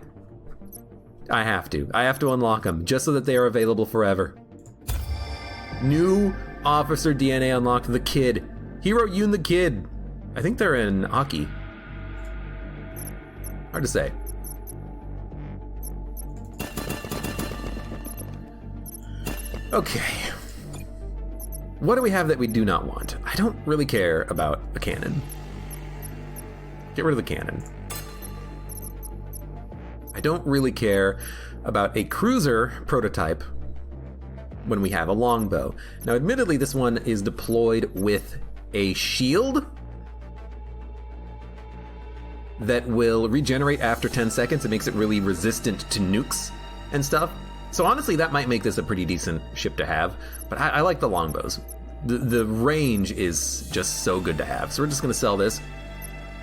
I have to unlock them just so that they are available forever. New officer DNA unlocked. The Kid. Hero Yoon the Kid. I think they're in Aki. Hard to say. Okay. What do we have that we do not want? I don't really care about a cannon. Get rid of the cannon. I don't really care about a cruiser prototype when we have a longbow. Now, admittedly, this one is deployed with a shield that will regenerate after 10 seconds. It makes it really resistant to nukes and stuff. So honestly, that might make this a pretty decent ship to have, but I like the longbows. The range is just so good to have. So we're just gonna sell this.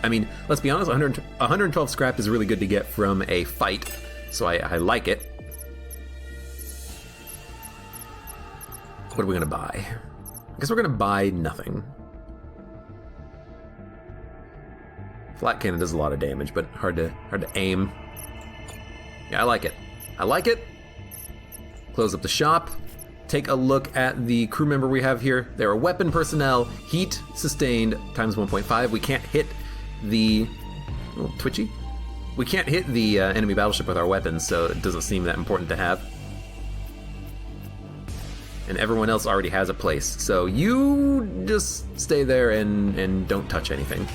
I mean, let's be honest, 112 scrap is really good to get from a fight, so I like it. What are we gonna buy? I guess we're gonna buy nothing. Flat cannon does a lot of damage, but hard to aim. Yeah, I like it. I like it. Close up the shop. Take a look at the crew member we have here. There are weapon personnel, heat sustained times 1.5. We can't hit the twitchy. We can't hit the enemy battleship with our weapons, so it doesn't seem that important to have. And everyone else already has a place, so you just stay there and don't touch anything.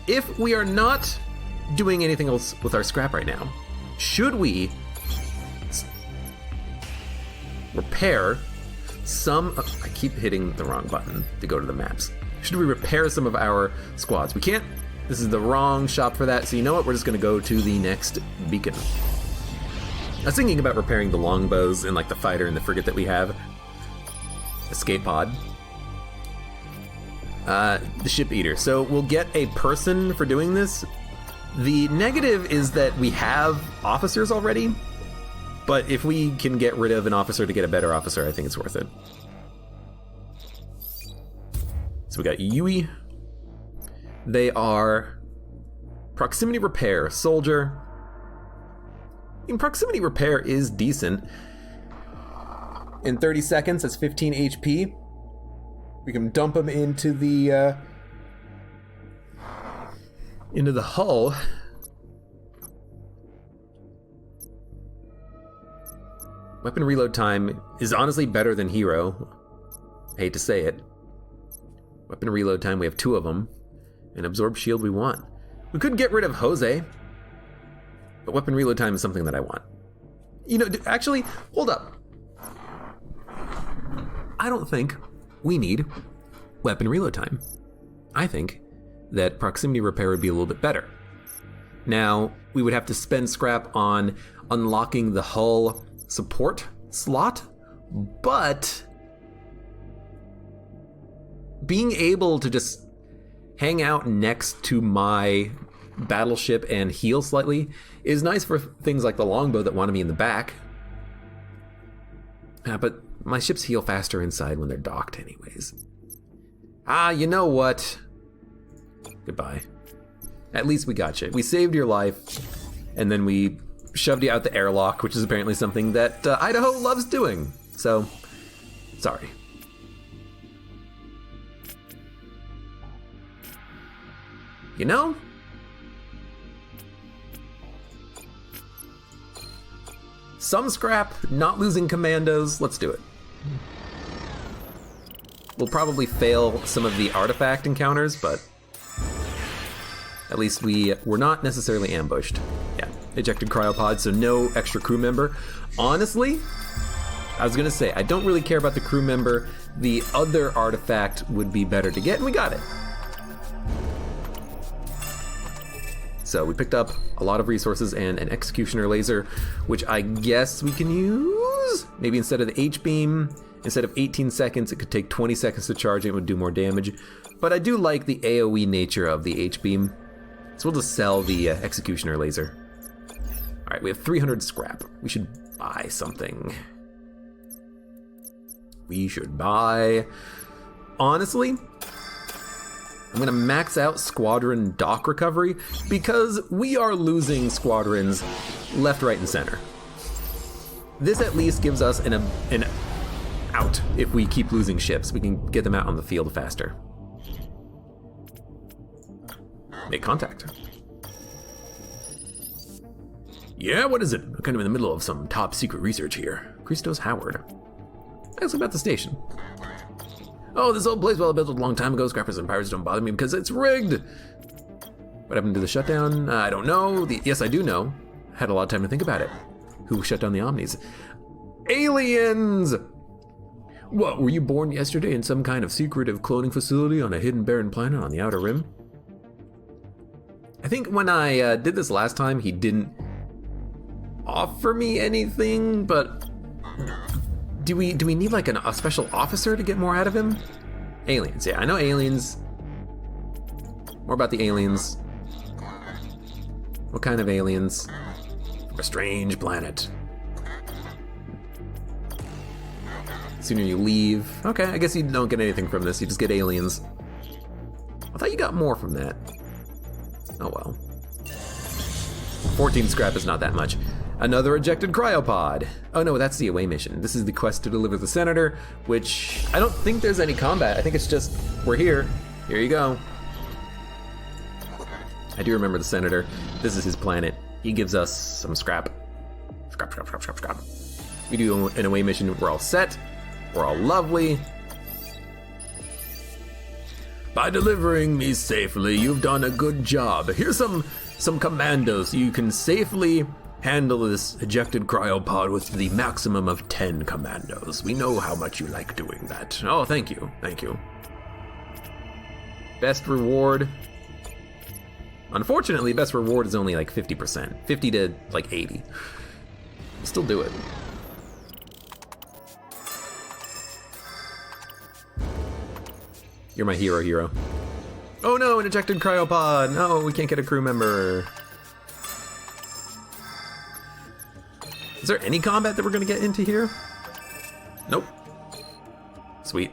If we are not doing anything else with our scrap right now, should we repair some... I keep hitting the wrong button to go to the maps. Should we repair some of our squads? We can't. This is the wrong shop for that, so you know what? We're just going to go to the next beacon. I was thinking about repairing the longbows and like the fighter and the frigate that we have. Escape pod. The ship eater. So we'll get a person for doing this. The negative is that we have officers already, but if we can get rid of an officer to get a better officer, I think it's worth it. So we got Yui. They are proximity repair, soldier. I mean, proximity repair is decent. In 30 seconds, that's 15 HP. We can dump them into the hull. Weapon reload time is honestly better than hero. I hate to say it. Weapon reload time, we have 2 of them. And absorb shield we want. We could get rid of Jose, but weapon reload time is something that I want. You know, actually, hold up. I don't think we need weapon reload time. I think that proximity repair would be a little bit better. Now, we would have to spend scrap on unlocking the hull support slot, but being able to just hang out next to my battleship and heal slightly is nice for things like the longbow that want to be in the back. But my ships heal faster inside when they're docked anyways. You know what? Goodbye. At least we got you. We saved your life, and then we shoved you out the airlock, which is apparently something that Idaho loves doing. So, sorry. You know? Some scrap, not losing commandos, let's do it. We'll probably fail some of the artifact encounters, but at least we're not necessarily ambushed. Yeah, ejected cryopod, so no extra crew member. Honestly, I was gonna say, I don't really care about the crew member. The other artifact would be better to get, and we got it. So we picked up a lot of resources and an executioner laser, which I guess we can use. Maybe instead of the H-beam, instead of 18 seconds, it could take 20 seconds to charge and it would do more damage. But I do like the AoE nature of the H-beam. So we'll just sell the executioner laser. All right, we have 300 scrap. We should buy something. We should buy... Honestly, I'm gonna max out squadron dock recovery because we are losing squadrons left, right, and center. This at least gives us an out. If we keep losing ships, we can get them out on the field faster. Make contact. Yeah, what is it? I'm kind of in the middle of some top secret research here. Christos Howard. Ask about the station. Oh, this old place, well, I built it a long time ago. Scrappers and pirates don't bother me because it's rigged. What happened to the shutdown? I don't know. Yes, I do know. Had a lot of time to think about it. Who shut down the Omnis? Aliens! What, were you born yesterday in some kind of secretive cloning facility on a hidden barren planet on the Outer Rim? I think when I did this last time, he didn't offer me anything, but do we need like a special officer to get more out of him? Aliens, yeah, I know aliens. More about the aliens. What kind of aliens? From a strange planet. Sooner you leave. Okay, I guess you don't get anything from this, you just get aliens. I thought you got more from that. Oh well. 14 scrap is not that much. Another ejected cryopod. Oh no, that's the away mission. This is the quest to deliver the senator, which I don't think there's any combat. I think it's just, we're here. Here you go. I do remember the senator. This is his planet. He gives us some scrap. Scrap. We do an away mission. We're all set. We're all lovely. By delivering me safely, you've done a good job. Here's some commandos so you can safely handle this ejected cryopod with the maximum of 10 commandos. We know how much you like doing that. Oh, thank you. Best reward. Unfortunately, best reward is only like 50%. 50 to like 80. We'll still do it. You're my hero. Oh no, an ejected cryopod. No, we can't get a crew member. Is there any combat that we're gonna get into here? Nope. Sweet.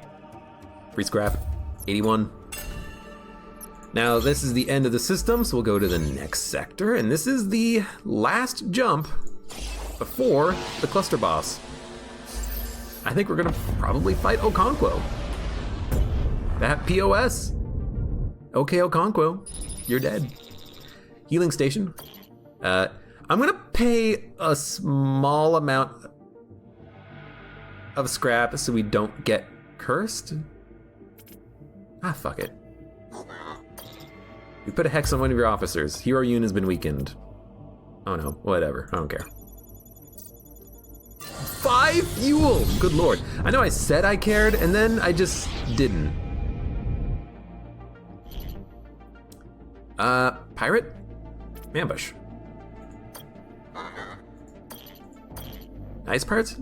Free scrap. 81. Now this is the end of the system, so we'll go to the next sector, and this is the last jump before the cluster boss. I think we're gonna probably fight Okonkwo. That POS. Okay, Okonkwo, you're dead. Healing station. I'm gonna pay a small amount of scrap so we don't get cursed. Ah, fuck it. We put a hex on one of your officers. Hero Yun has been weakened. Oh no, whatever, I don't care. 5 fuel, good lord. I know I said I cared and then I just didn't. Pirate? Ambush. Nice parts?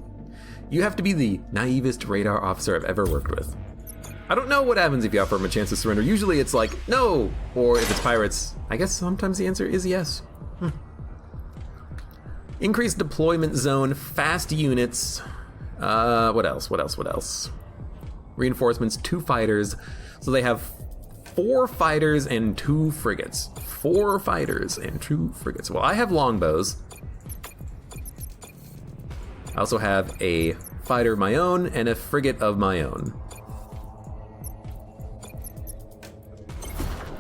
You have to be the naivest radar officer I've ever worked with. I don't know what happens if you offer him a chance to surrender. Usually it's like, no! Or if it's pirates, I guess sometimes the answer is yes. Increased deployment zone, fast units. What else? Reinforcements, 2 fighters. So they have 4 fighters and 2 frigates. 4 fighters and 2 frigates. Well, I have longbows. I also have a fighter of my own and a frigate of my own.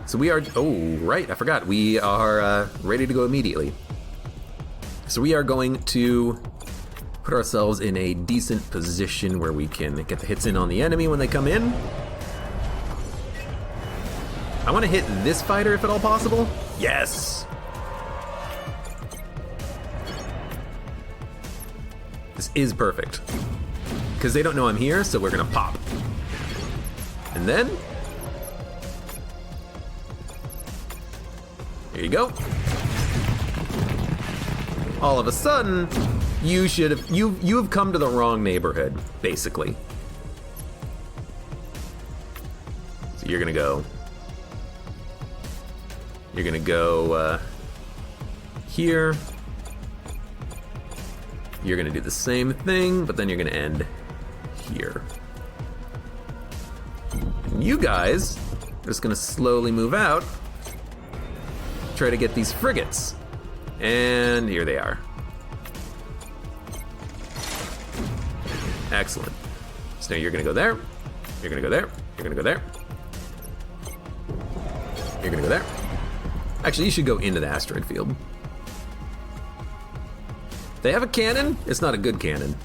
So we are, oh, right, I forgot. We are ready to go immediately. So we are going to put ourselves in a decent position where we can get the hits in on the enemy when they come in. I want to hit this fighter if at all possible. Yes! This is perfect. Because they don't know I'm here, so we're gonna pop. And then... here you go. All of a sudden, you've come to the wrong neighborhood, basically. So you're gonna go... You're gonna go here. You're gonna do the same thing, but then you're gonna end here. And you guys are just gonna slowly move out, try to get these frigates. And here they are. Excellent. So now you're gonna go there, you're gonna go there, you're gonna go there. You're gonna go there. Actually, you should go into the asteroid field. They have a cannon. It's not a good cannon.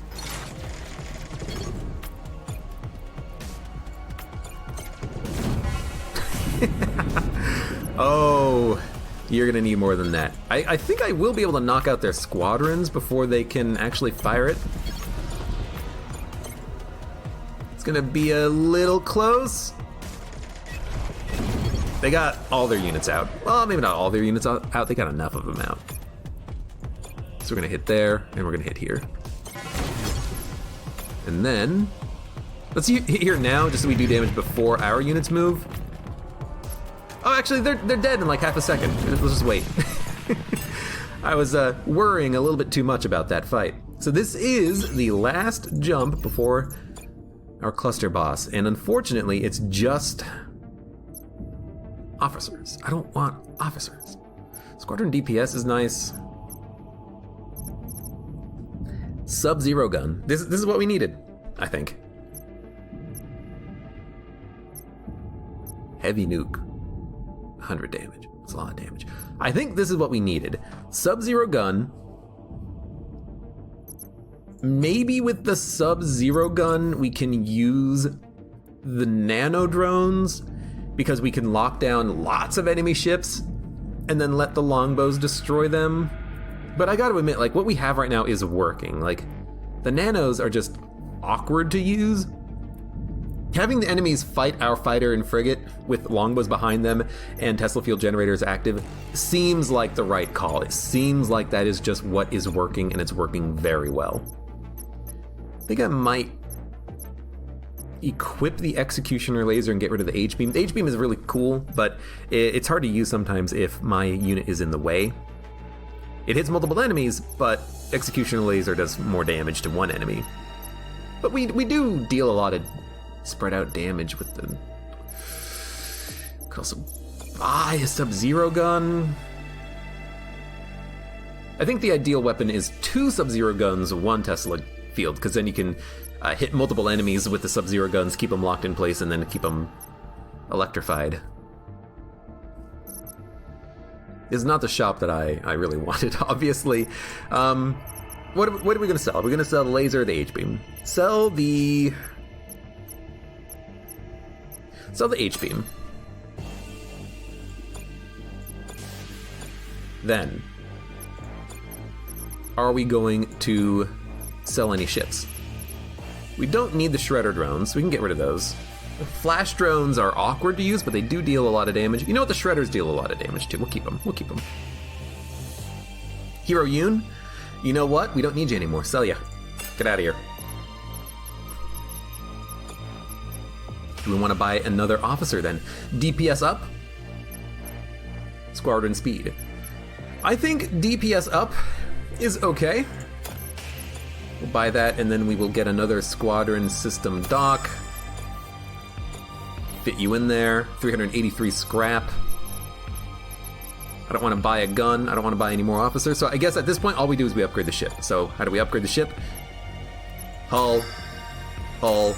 Oh, you're gonna need more than that. I think I will be able to knock out their squadrons before they can actually fire it. It's gonna be a little close. They got all their units out. Well, maybe not all their units out. They got enough of them out. So we're gonna hit there, and we're gonna hit here. And then, let's hit here now, just so we do damage before our units move. Oh, actually, they're dead in like half a second. Let's just wait. I was worrying a little bit too much about that fight. So this is the last jump before our cluster boss, and unfortunately, it's just officers. I don't want officers. Squadron DPS is nice. Sub-Zero gun. This is what we needed, I think. Heavy nuke. 100 damage. That's a lot of damage. I think this is what we needed. Sub-Zero gun. Maybe with the Sub-Zero gun, we can use the nano drones because we can lock down lots of enemy ships and then let the longbows destroy them. But I gotta admit, like, what we have right now is working. Like, the nanos are just awkward to use. Having the enemies fight our fighter and frigate with longbows behind them and Tesla fuel generators active seems like the right call. It seems like that is just what is working, and it's working very well. I think I might equip the executioner laser and get rid of the H-beam. The H-beam is really cool, but it's hard to use sometimes if my unit is in the way. It hits multiple enemies, but executioner laser does more damage to one enemy. But we do deal a lot of spread out damage with the... Could also buy a Sub-Zero gun. I think the ideal weapon is 2 Sub-Zero guns, 1 Tesla field, because then you can hit multiple enemies with the Sub-Zero guns, keep them locked in place, and then keep them electrified. Is not the shop that I really wanted, obviously. What are we going to sell? Are we going to sell the laser or the H-beam? Sell the H-beam. Then, are we going to sell any ships? We don't need the shredder drones. We can get rid of those. The flash drones are awkward to use, but they do deal a lot of damage. You know what? The shredders deal a lot of damage too. We'll keep them. We'll keep them. Hero Yoon, you know what? We don't need you anymore. Sell ya. Get out of here. Do we want to buy another officer then? DPS up? Squadron speed. I think DPS up is okay. We'll buy that, and then we will get another squadron system dock. Fit you in there. 383 scrap. I don't want to buy a gun. I don't want to buy any more officers. So I guess at this point, all we do is we upgrade the ship. So how do we upgrade the ship? Hull. Hull.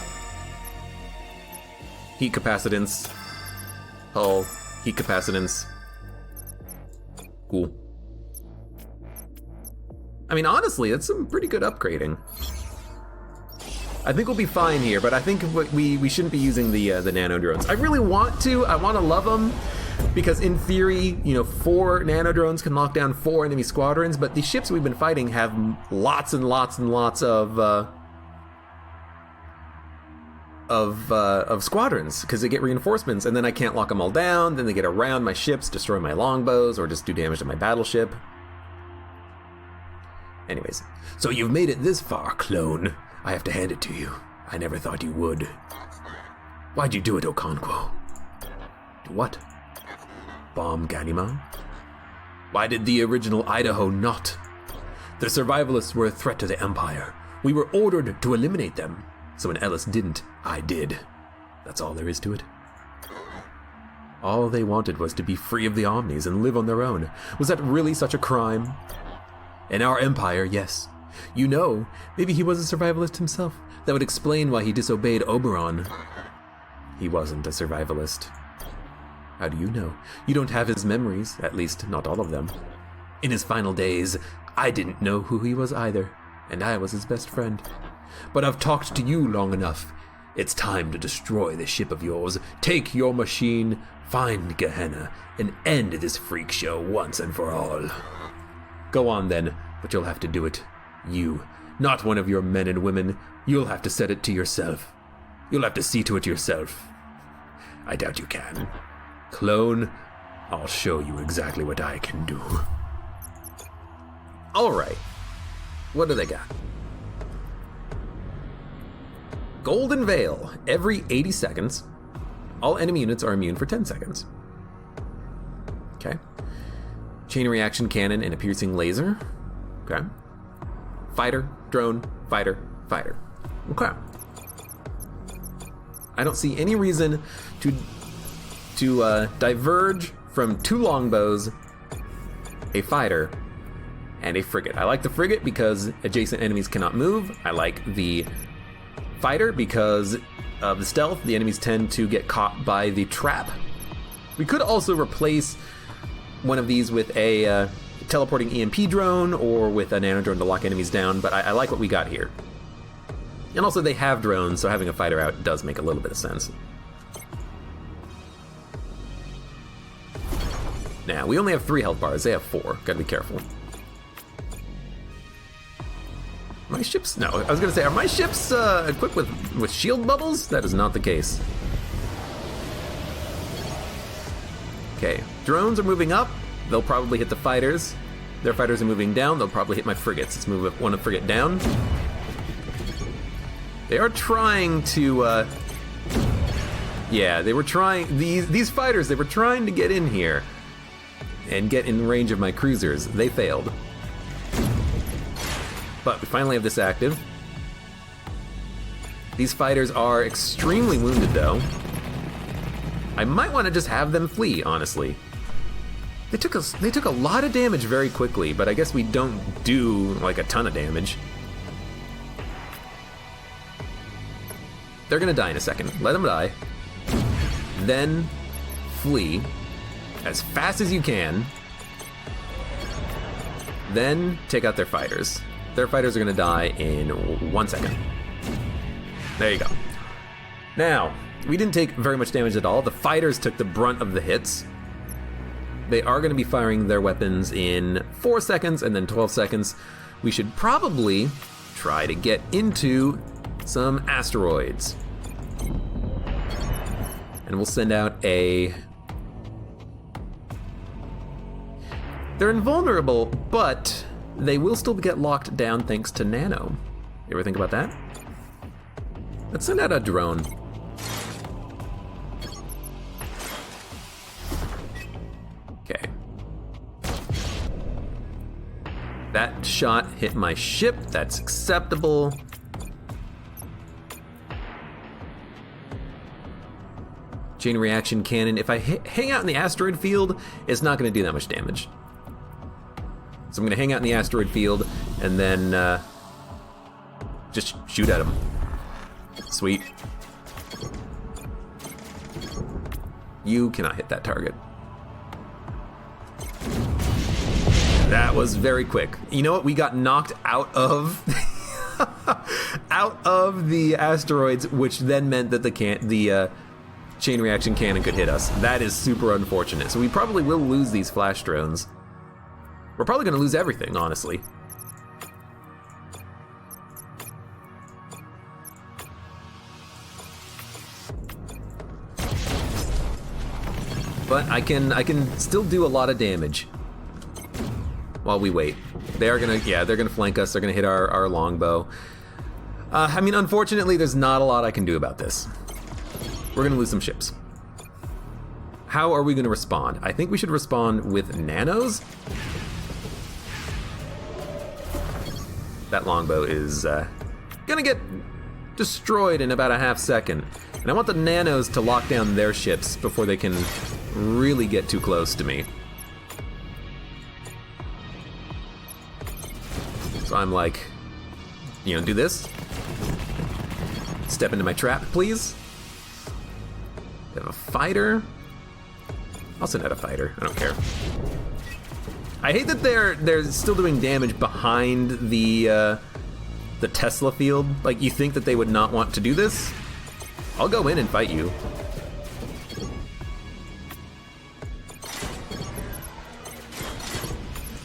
Heat capacitance. Hull. Heat capacitance. Cool. I mean, honestly, that's some pretty good upgrading. I think we'll be fine here, but I think we shouldn't be using the nano drones. I really want to. I want to love them because, in theory, 4 nano drones can lock down 4 enemy squadrons. But the ships we've been fighting have lots and lots and lots of squadrons because they get reinforcements, and then I can't lock them all down. Then they get around my ships, destroy my longbows, or just do damage to my battleship. Anyways, so you've made it this far, clone. I have to hand it to you. I never thought you would. Why'd you do it, Okonkwo? Do what? bomb Ganima? Why did the original Idaho not? The survivalists were a threat to the Empire. We were ordered to eliminate them. So when Ellis didn't, I did. That's all there is to it. All they wanted was to be free of the Omnis and live on their own. Was that really such a crime? In our Empire, yes. You know, maybe he was a survivalist himself. That would explain why he disobeyed Oberon. He wasn't a survivalist. How do you know? You don't have his memories, at least not all of them. In his final days, I didn't know who he was either, and I was his best friend. But I've talked to you long enough. It's time to destroy this ship of yours, take your machine, find Gehenna, and end this freak show once and for all. Go on then, but you'll have to do it. You, not one of your men and women. You'll have to set it to yourself. You'll have to see to it yourself. I doubt you can. Clone, I'll show you exactly what I can do. Alright. What do they got? Golden Veil. Every 80 seconds, all enemy units are immune for 10 seconds. Okay. Chain reaction cannon and a piercing laser. Okay. Fighter, drone, fighter, fighter. Okay. I don't see any reason to diverge from 2 longbows, a fighter, and a frigate. I like the frigate because adjacent enemies cannot move. I like the fighter because of the stealth. The enemies tend to get caught by the trap. We could also replace one of these with a teleporting EMP drone or with a nano drone to lock enemies down, but I like what we got here. And also they have drones, so having a fighter out does make a little bit of sense. Now, we only have 3 health bars, they have 4. Gotta be careful. My ships? No, I was gonna say, are my ships equipped with shield bubbles? That is not the case. Okay, drones are moving up. They'll probably hit the fighters. Their fighters are moving down. They'll probably hit my frigates. Let's move one frigate down. They are trying to, yeah, they were trying, these fighters, they were trying to get in here and get in range of my cruisers. They failed. But we finally have this active. These fighters are extremely wounded though. I might want to just have them flee, honestly. They took a lot of damage very quickly, but I guess we don't do like a ton of damage. They're gonna die in a second. Let them die. Then flee as fast as you can. Then take out their fighters. Their fighters are gonna die in 1 second. There you go. Now, we didn't take very much damage at all. The fighters took the brunt of the hits. They are gonna be firing their weapons in 4 seconds and then 12 seconds. We should probably try to get into some asteroids. And we'll send out a... They're invulnerable, but they will still get locked down thanks to Nano. You ever think about that? Let's send out a drone. Okay. That shot hit my ship, that's acceptable. Chain reaction cannon. If I hang out in the asteroid field, it's not going to do that much damage. So I'm going to hang out in the asteroid field and then just shoot at him. Sweet. You cannot hit that target. That was very quick. You know what? We got knocked out of out of the asteroids, which then meant that the chain reaction cannon could hit us. That is super unfortunate. So we probably will lose these flash drones. We're probably gonna lose everything, honestly. But I can still do a lot of damage while we wait. They are gonna, yeah, they're gonna flank us. They're gonna hit our longbow. I mean, unfortunately, there's not a lot I can do about this. We're gonna lose some ships. How are we going to respond? I think we should respond with nanos. That longbow is gonna get destroyed in about a half second. And I want the nanos to lock down their ships before they can really get too close to me. So I'm like, do this. Step into my trap, please. We have a fighter. I'll send out a fighter, I don't care. I hate that they're still doing damage behind the Tesla field. Like, you think that they would not want to do this? I'll go in and fight you.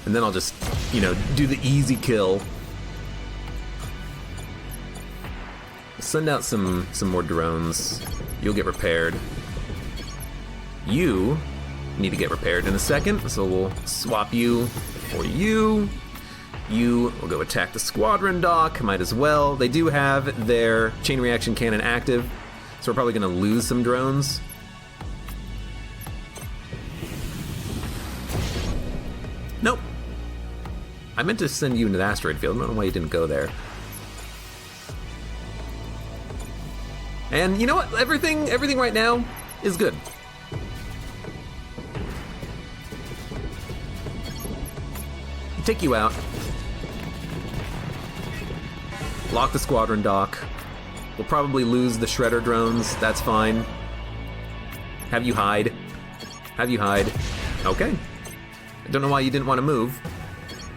And then I'll just, do the easy kill. Send out some more drones. You'll get repaired. You need to get repaired in a second, so we'll swap you for you. You will go attack the squadron dock, might as well. They do have their chain reaction cannon active, so we're probably gonna lose some drones. Nope. I meant to send you into the asteroid field. I don't know why you didn't go there. And you know what? Everything right now is good. Take you out. Lock the squadron dock. We'll probably lose the shredder drones. That's fine. Have you hide. Okay. I don't know why you didn't want to move.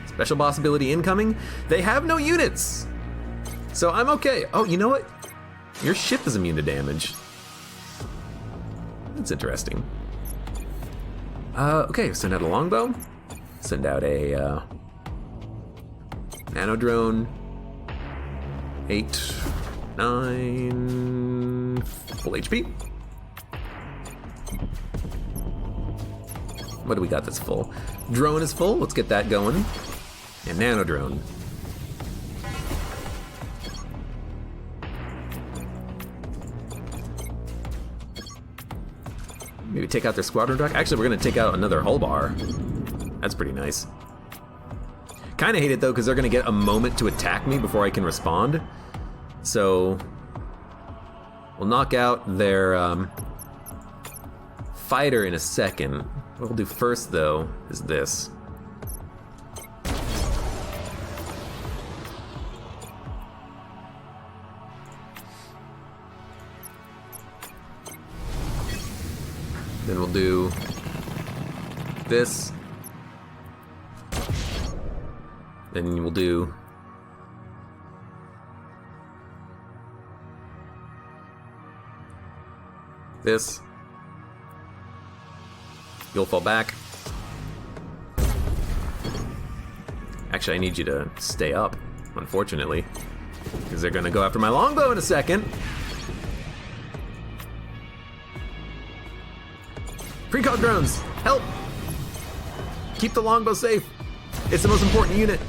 Special boss ability incoming. They have no units. So I'm okay. Oh, you know what? Your ship is immune to damage. That's interesting. Okay, send out a longbow. Send out a nano drone. 8, 9, full HP. What do we got that's full? Drone is full, let's get that going. And nano drone. Maybe take out their squadron dock. Actually, we're gonna take out another hull bar. That's pretty nice. Kinda hate it though, because they're gonna get a moment to attack me before I can respond. So we'll knock out their fighter in a second. What we'll do first though is this. Then we'll do this. Then we'll do this. You'll fall back. Actually, I need you to stay up, unfortunately, because they're gonna go after my longbow in a second. Precog drones, help! Keep the longbow safe. It's the most important unit.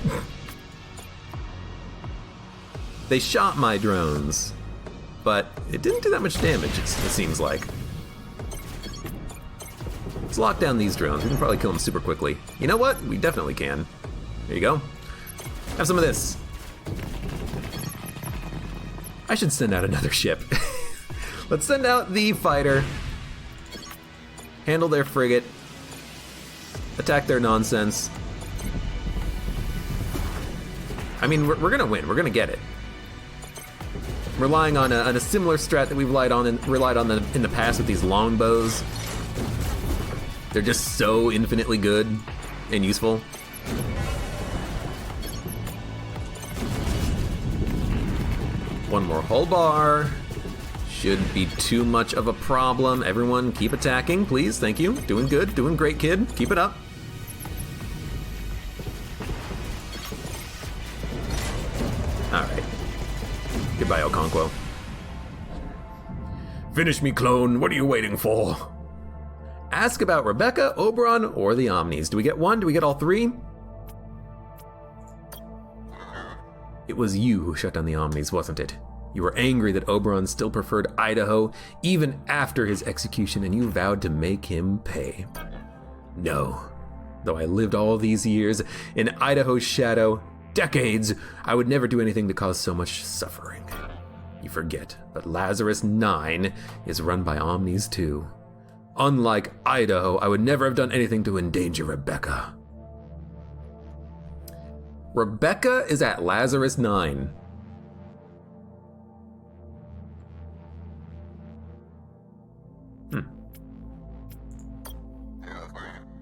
They shot my drones, but it didn't do that much damage, it seems like. Let's lock down these drones. We can probably kill them super quickly. You know what? We definitely can. There you go. Have some of this. I should send out another ship. Let's send out the fighter. Handle their frigate. Attack their nonsense. I mean, we're gonna win. We're gonna get it. Relying on a similar strat that we've relied on in the past with these longbows. They're just so infinitely good and useful. One more hull bar. Shouldn't be too much of a problem. Everyone keep attacking, please. Thank you. Doing good. Doing great, kid. Keep it up. Alright. Goodbye, Okonkwo. Finish me, clone. What are you waiting for? Ask about Rebecca, Oberon, or the Omnis. Do we get one? Do we get all three? It was you who shut down the Omnis, wasn't it? You were angry that Oberon still preferred Idaho even after his execution, and you vowed to make him pay. No. Though I lived all these years in Idaho's shadow, decades, I would never do anything to cause so much suffering. You forget, but Lazarus 9 is run by Omnis too. Unlike Idaho, I would never have done anything to endanger Rebecca. Rebecca is at Lazarus 9.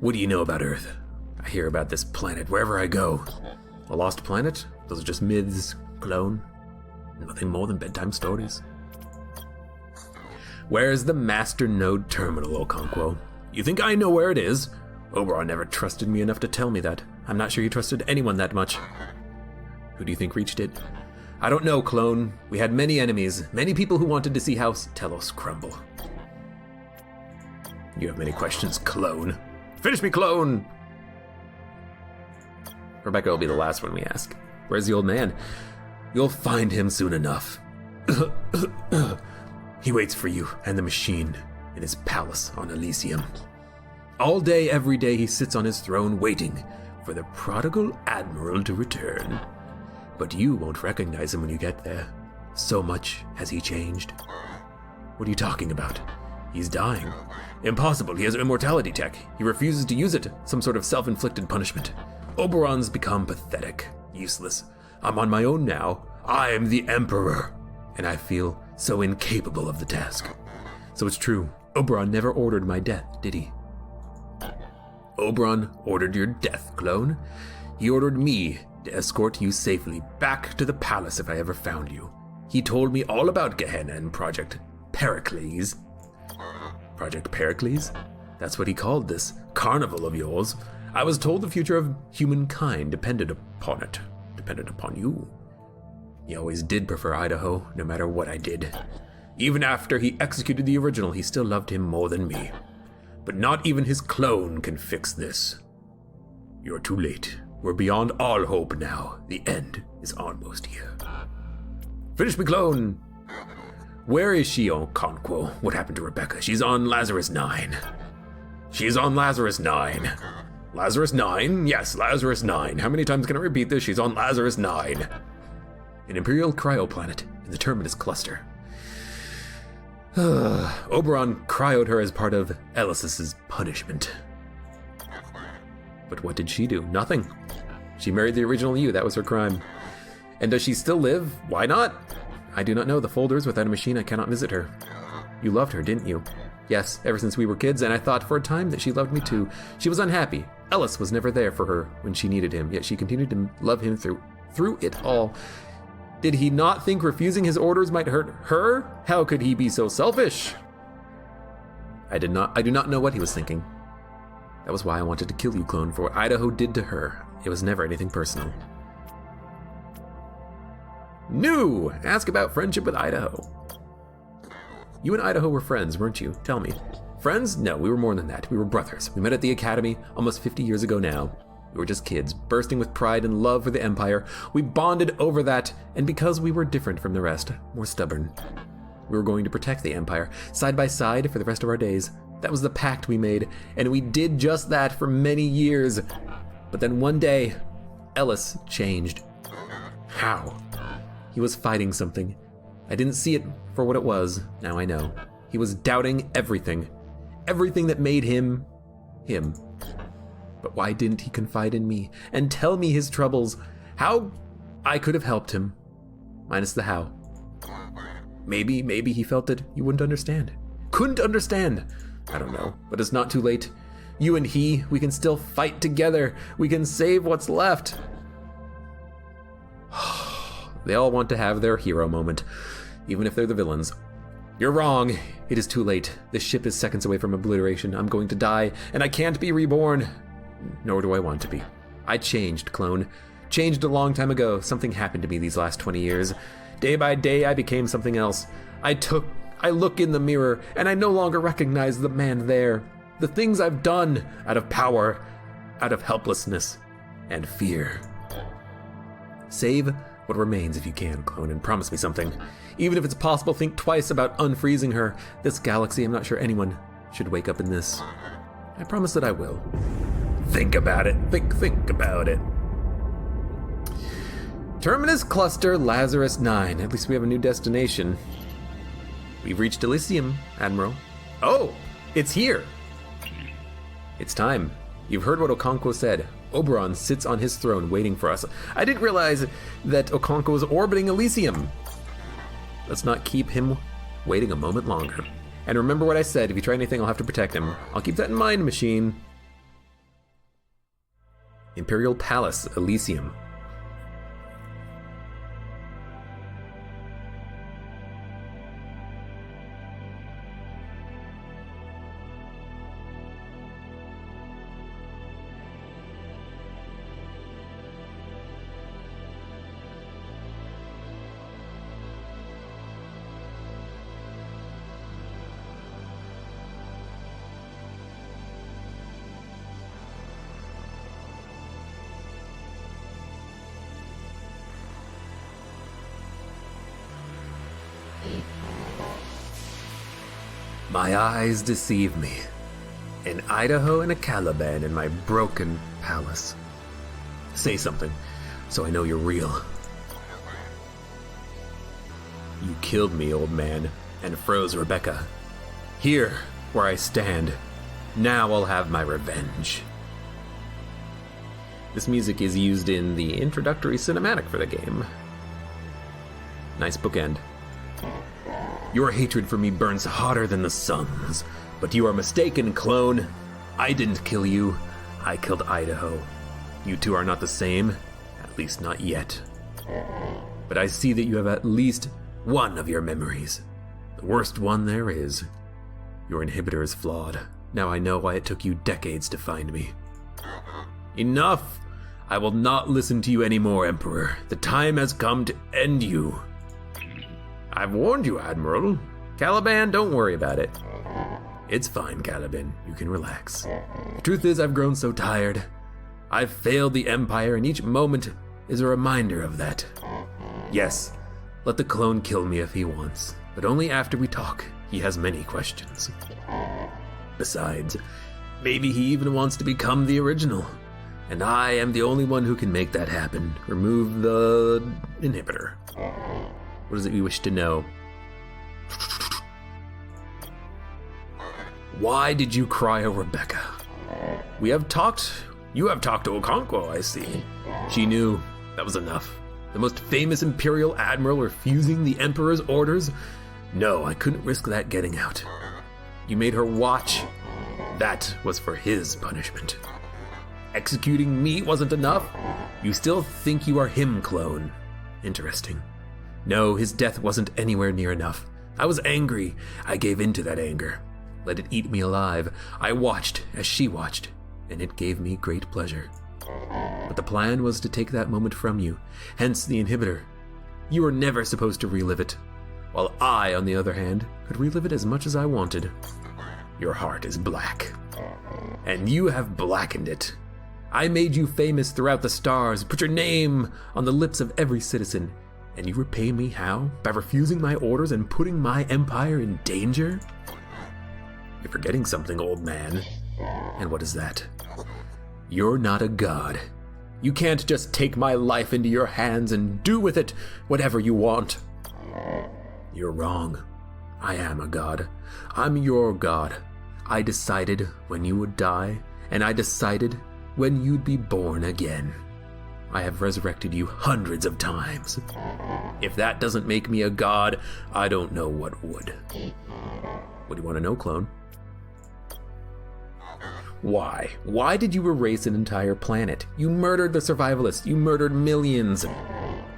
What do you know about Earth? I hear about this planet wherever I go. A lost planet? Those are just myths, clone. Nothing more than bedtime stories. Where's the Master Node Terminal, Okonkwo? You think I know where it is? Oberon never trusted me enough to tell me that. I'm not sure he trusted anyone that much. Who do you think reached it? I don't know, clone. We had many enemies, many people who wanted to see House Telos crumble. You have many questions, clone. Finish me, clone! Rebecca will be the last one we ask. Where's the old man? You'll find him soon enough. He waits for you and the machine in his palace on Elysium. All day, every day, he sits on his throne waiting for the prodigal admiral to return. But you won't recognize him when you get there. So much has he changed. What are you talking about? He's dying. Impossible, he has immortality tech. He refuses to use it, some sort of self-inflicted punishment. Oberon's become pathetic, useless. I'm on my own now. I'm the Emperor. And I feel so incapable of the task. So it's true, Oberon never ordered my death, did he? Oberon ordered your death, clone. He ordered me to escort you safely back to the palace if I ever found you. He told me all about Gehenna and Project Pericles. Project Pericles? That's what he called this carnival of yours. I was told the future of humankind depended upon it. Depended upon you. He always did prefer Idaho, no matter what I did. Even after he executed the original, he still loved him more than me. But not even his clone can fix this. You're too late. We're beyond all hope now. The end is almost here. Finish me, clone! Where is she, Okonkwo? What happened to Rebecca? She's on Lazarus 9. She's on Lazarus 9. Lazarus 9? Yes, Lazarus 9. How many times can I repeat this? She's on Lazarus 9. An Imperial cryoplanet in the Terminus cluster. Oberon cryoed her as part of Elisis's punishment. But what did she do? Nothing. She married the original you. That was her crime. And does she still live? Why not? I do not know the folders. Without a machine, I cannot visit her. You loved her, didn't you? Yes, ever since we were kids, and I thought for a time that she loved me too. She was unhappy. Ellis was never there for her when she needed him, yet she continued to love him through it all. Did he not think refusing his orders might hurt her? How could he be so selfish? I do not know what he was thinking. That was why I wanted to kill you, clone, for what Idaho did to her. It was never anything personal. New! Ask about friendship with Idaho. You and Idaho were friends, weren't you? Tell me. Friends? No, we were more than that. We were brothers. We met at the academy almost 50 years ago now. We were just kids, bursting with pride and love for the Empire. We bonded over that, and because we were different from the rest, more stubborn. We were going to protect the Empire, side by side for the rest of our days. That was the pact we made, and we did just that for many years. But then one day, Ellis changed. How? He was fighting something. I didn't see it for what it was. Now I know. He was doubting everything. Everything that made him, him. But why didn't he confide in me and tell me his troubles? How I could have helped him. Minus the how. Maybe he felt that you wouldn't understand. Couldn't understand. I don't know, but it's not too late. You and he, we can still fight together. We can save what's left. They all want to have their hero moment, even if they're the villains. You're wrong. It is too late. This ship is seconds away from obliteration. I'm going to die, and I can't be reborn. Nor do I want to be. I changed, clone. Changed a long time ago. Something happened to me these last 20 years. Day by day, I became something else. I look in the mirror, and I no longer recognize the man there. The things I've done out of power, out of helplessness, and fear. Save what remains if you can, clone, and promise me something. Even if it's possible, think twice about unfreezing her. This galaxy, I'm not sure anyone should wake up in this. I promise that I will. Think about it. Think about it. Terminus Cluster Lazarus 9. At least we have a new destination. We've reached Elysium, Admiral. Oh, it's here. It's time. You've heard what Okonkwo said. Oberon sits on his throne waiting for us. I didn't realize that Okonkwo was orbiting Elysium. Let's not keep him waiting a moment longer. And remember what I said, if you try anything, I'll have to protect him. I'll keep that in mind, machine. Imperial Palace, Elysium. My eyes deceive me. An Idaho and a Caliban in my broken palace. Say something, so I know you're real. You killed me, old man, and froze Rebecca. Here, where I stand, now I'll have my revenge. This music is used in the introductory cinematic for the game. Nice bookend. Your hatred for me burns hotter than the sun's, but you are mistaken, clone. I didn't kill you. I killed Idaho. You two are not the same, at least not yet. But I see that you have at least one of your memories. The worst one there is. Your inhibitor is flawed. Now I know why it took you decades to find me. Enough! I will not listen to you anymore, Emperor. The time has come to end you. I've warned you, Admiral. Caliban, don't worry about it. It's fine, Caliban. You can relax. The truth is, I've grown so tired. I've failed the Empire, and each moment is a reminder of that. Yes, let the clone kill me if he wants, but only after we talk. He has many questions. Besides, maybe he even wants to become the original. And I am the only one who can make that happen. Remove the inhibitor. What is it you wish to know? Why did you cry over Rebecca? You have talked to Okonkwo, I see. She knew. That was enough. The most famous Imperial Admiral refusing the Emperor's orders? No, I couldn't risk that getting out. You made her watch. That was for his punishment. Executing me wasn't enough? You still think you are him, clone. Interesting. No, his death wasn't anywhere near enough. I was angry. I gave in to that anger. Let it eat me alive. I watched as she watched, and it gave me great pleasure. But the plan was to take that moment from you, hence the inhibitor. You were never supposed to relive it, while I, on the other hand, could relive it as much as I wanted. Your heart is black, and you have blackened it. I made you famous throughout the stars, put your name on the lips of every citizen, and you repay me how? By refusing my orders and putting my empire in danger? You're forgetting something, old man. And what is that? You're not a god. You can't just take my life into your hands and do with it whatever you want. You're wrong. I am a god. I'm your god. I decided when you would die, and I decided when you'd be born again. I have resurrected you hundreds of times. If that doesn't make me a god, I don't know what would. What do you want to know, clone? Why? Why did you erase an entire planet? You murdered the survivalists. You murdered millions.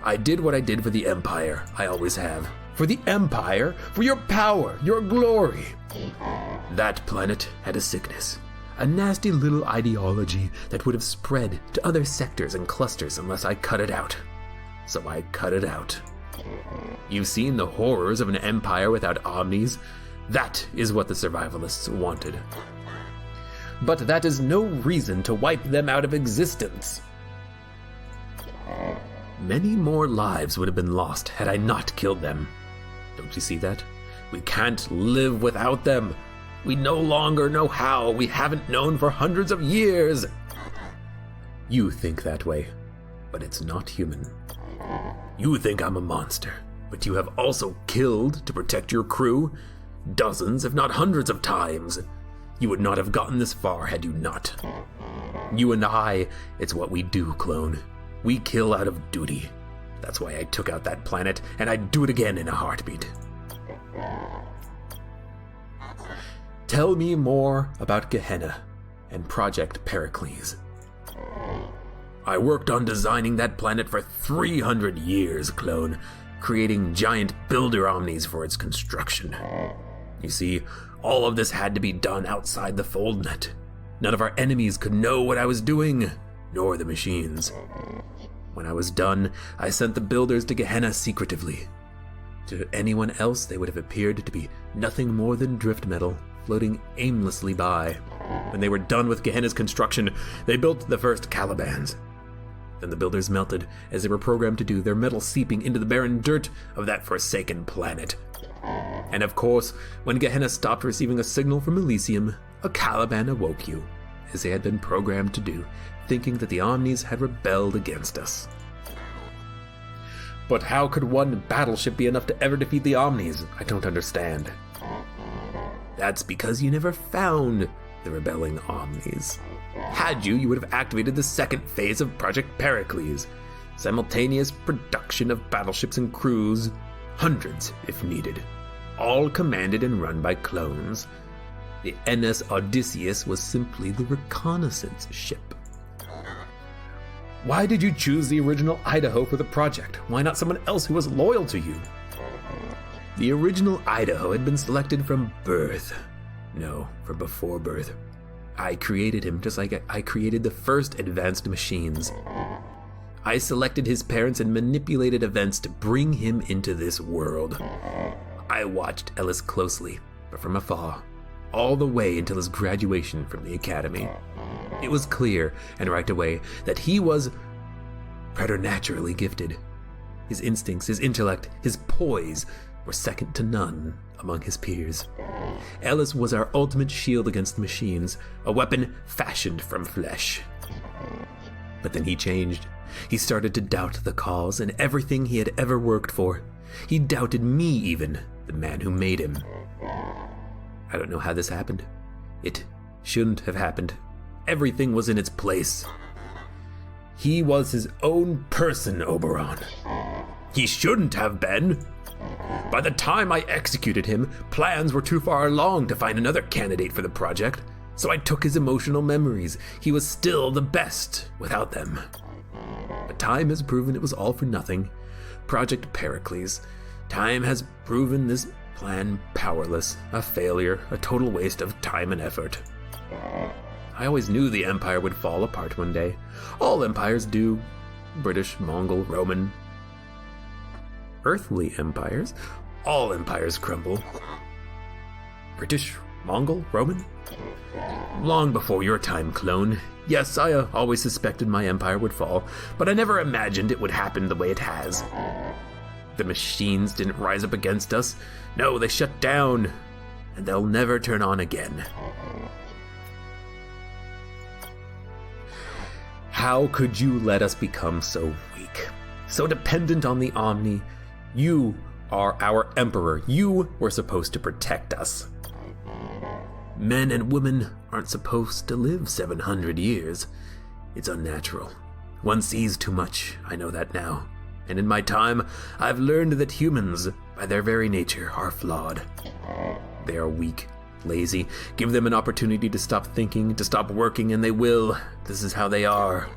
I did what I did for the Empire. I always have. For the Empire? For your power, your glory. That planet had a sickness. A nasty little ideology that would have spread to other sectors and clusters unless I cut it out. So I cut it out. You've seen the horrors of an empire without omnis. That is what the survivalists wanted. But that is no reason to wipe them out of existence. Many more lives would have been lost had I not killed them. Don't you see that? We can't live without them. We no longer know how. We haven't known for hundreds of years. You think that way, but it's not human. You think I'm a monster, but you have also killed to protect your crew dozens, if not hundreds of times. You would not have gotten this far had you not. You and I, it's what we do, clone. We kill out of duty. That's why I took out that planet, and I'd do it again in a heartbeat. Tell me more about Gehenna and Project Pericles. I worked on designing that planet for 300 years, clone, creating giant builder omnis for its construction. You see, all of this had to be done outside the foldnet. None of our enemies could know what I was doing, nor the machines. When I was done, I sent the builders to Gehenna secretively. To anyone else, they would have appeared to be nothing more than drift metal, floating aimlessly by. When they were done with Gehenna's construction, they built the first Calibans. Then the builders melted, as they were programmed to do, their metal seeping into the barren dirt of that forsaken planet. And of course, when Gehenna stopped receiving a signal from Elysium, a Caliban awoke you, as they had been programmed to do, thinking that the Omnis had rebelled against us. But how could one battleship be enough to ever defeat the Omnis? I don't understand. That's because you never found the rebelling Omnis. Had you, you would have activated the second phase of Project Pericles, simultaneous production of battleships and crews, hundreds if needed, all commanded and run by clones. The NS Odysseus was simply the reconnaissance ship. Why did you choose the original Idaho for the project? Why not someone else who was loyal to you? The original Idaho had been selected from birth. No, from before birth. I created him just like I created the first advanced machines. I selected his parents and manipulated events to bring him into this world. I watched Ellis closely, but from afar, all the way until his graduation from the academy. It was clear, and right away, that he was preternaturally gifted. His instincts, his intellect, his poise were second to none among his peers. Ellis was our ultimate shield against the machines, a weapon fashioned from flesh. But then he changed. He started to doubt the cause and everything he had ever worked for. He doubted me even, the man who made him. I don't know how this happened. It shouldn't have happened. Everything was in its place. He was his own person, Oberon. He shouldn't have been. By the time I executed him, plans were too far along to find another candidate for the project, so I took his emotional memories. He was still the best without them. But time has proven it was all for nothing. Project Pericles. Time has proven this plan powerless, a failure, a total waste of time and effort. I always knew the Empire would fall apart one day. All empires do. British, Mongol, Roman. Earthly empires. All empires crumble. British, Mongol, Roman? Long before your time, clone. Yes, I always suspected my empire would fall, but I never imagined it would happen the way it has. The machines didn't rise up against us. No, they shut down, and they'll never turn on again. How could you let us become so weak, so dependent on the Omni? You are our emperor. You were supposed to protect us. Men and women aren't supposed to live 700 years. It's unnatural. One sees too much, I know that now. And in my time, I've learned that humans, by their very nature, are flawed. They are weak, lazy. Give them an opportunity to stop thinking, to stop working, and they will. This is how they are.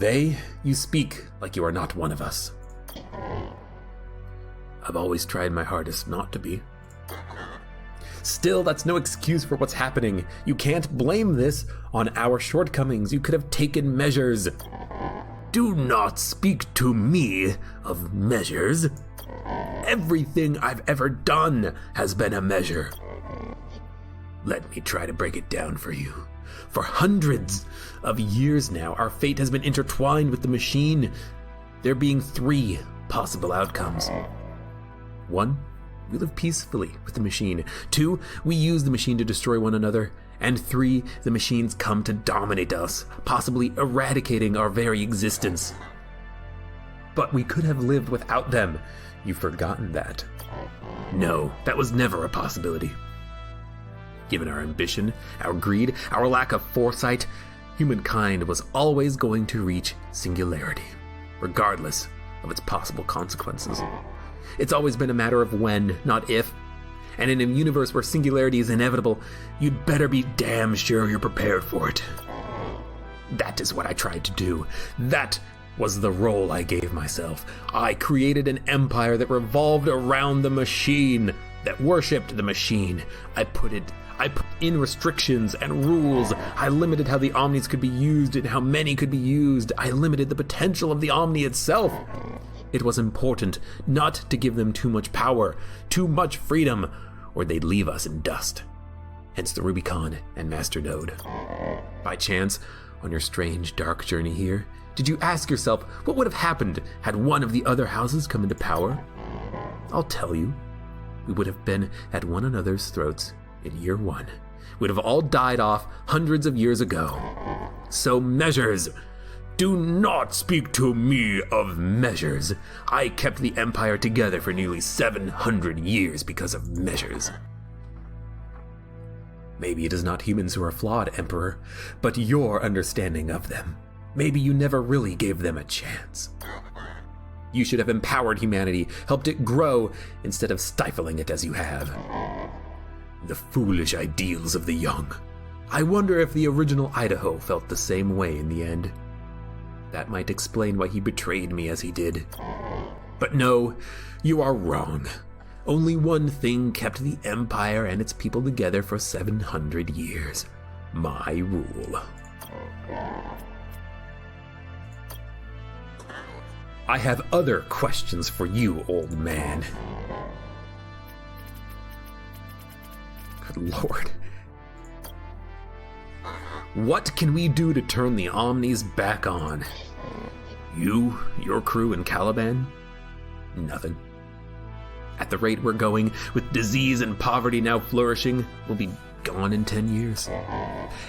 You speak like you are not one of us. I've always tried my hardest not to be. Still, that's no excuse for what's happening. You can't blame this on our shortcomings. You could have taken measures. Do not speak to me of measures. Everything I've ever done has been a measure. Let me try to break it down for you. For hundreds of years now, our fate has been intertwined with the machine. there being 3 possible outcomes. 1, we live peacefully with the machine. 2, we use the machine to destroy one another. And 3, the machines come to dominate us, possibly eradicating our very existence. But we could have lived without them. You've forgotten that. No, that was never a possibility. Given our ambition, our greed, our lack of foresight, humankind was always going to reach singularity, regardless of its possible consequences. It's always been a matter of when, not if. And in a universe where singularity is inevitable, you'd better be damn sure you're prepared for it. That is what I tried to do. That was the role I gave myself. I created an empire that revolved around the machine, that worshipped the machine. I put in restrictions and rules. I limited how the Omnis could be used and how many could be used. I limited the potential of the Omni itself. It was important not to give them too much power, too much freedom, or they'd leave us in dust. Hence the Rubicon and Master Node. By chance, on your strange, dark journey here, did you ask yourself what would have happened had one of the other houses come into power? I'll tell you. We would have been at one another's throats in year 1. We'd have all died off hundreds of years ago. So measures! Do not speak to me of measures. I kept the Empire together for nearly 700 years because of measures. Maybe it is not humans who are flawed, Emperor, but your understanding of them. Maybe you never really gave them a chance. You should have empowered humanity, helped it grow, instead of stifling it as you have. The foolish ideals of the young. I wonder if the original Idaho felt the same way in the end. That might explain why he betrayed me as he did. But no, you are wrong. Only one thing kept the Empire and its people together for 700 years. My rule. I have other questions for you, old man. Good Lord. What can we do to turn the Omnis back on? You, your crew, and Caliban? Nothing. At the rate we're going, with disease and poverty now flourishing, we'll be gone in 10 years.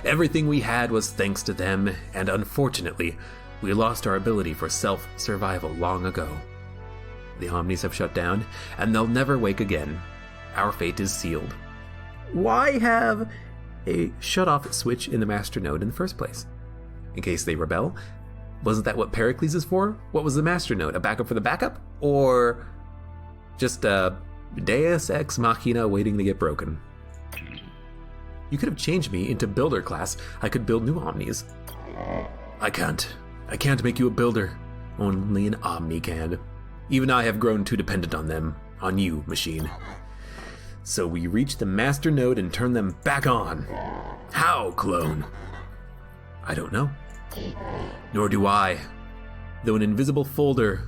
Everything we had was thanks to them, and unfortunately, we lost our ability for self-survival long ago. The Omnis have shut down, and they'll never wake again. Our fate is sealed. Why have a shut-off switch in the Master Node in the first place? In case they rebel? Wasn't that what Pericles is for? What was the Master Node? A backup for the backup? Or just a Deus Ex Machina waiting to get broken? You could have changed me into builder class. I could build new Omnis. I can't. I can't make you a builder. Only an Omni can. Even I have grown too dependent on them. On you, machine. So we reach the Master Node and turn them back on. How, clone? I don't know. Nor do I. Though an invisible folder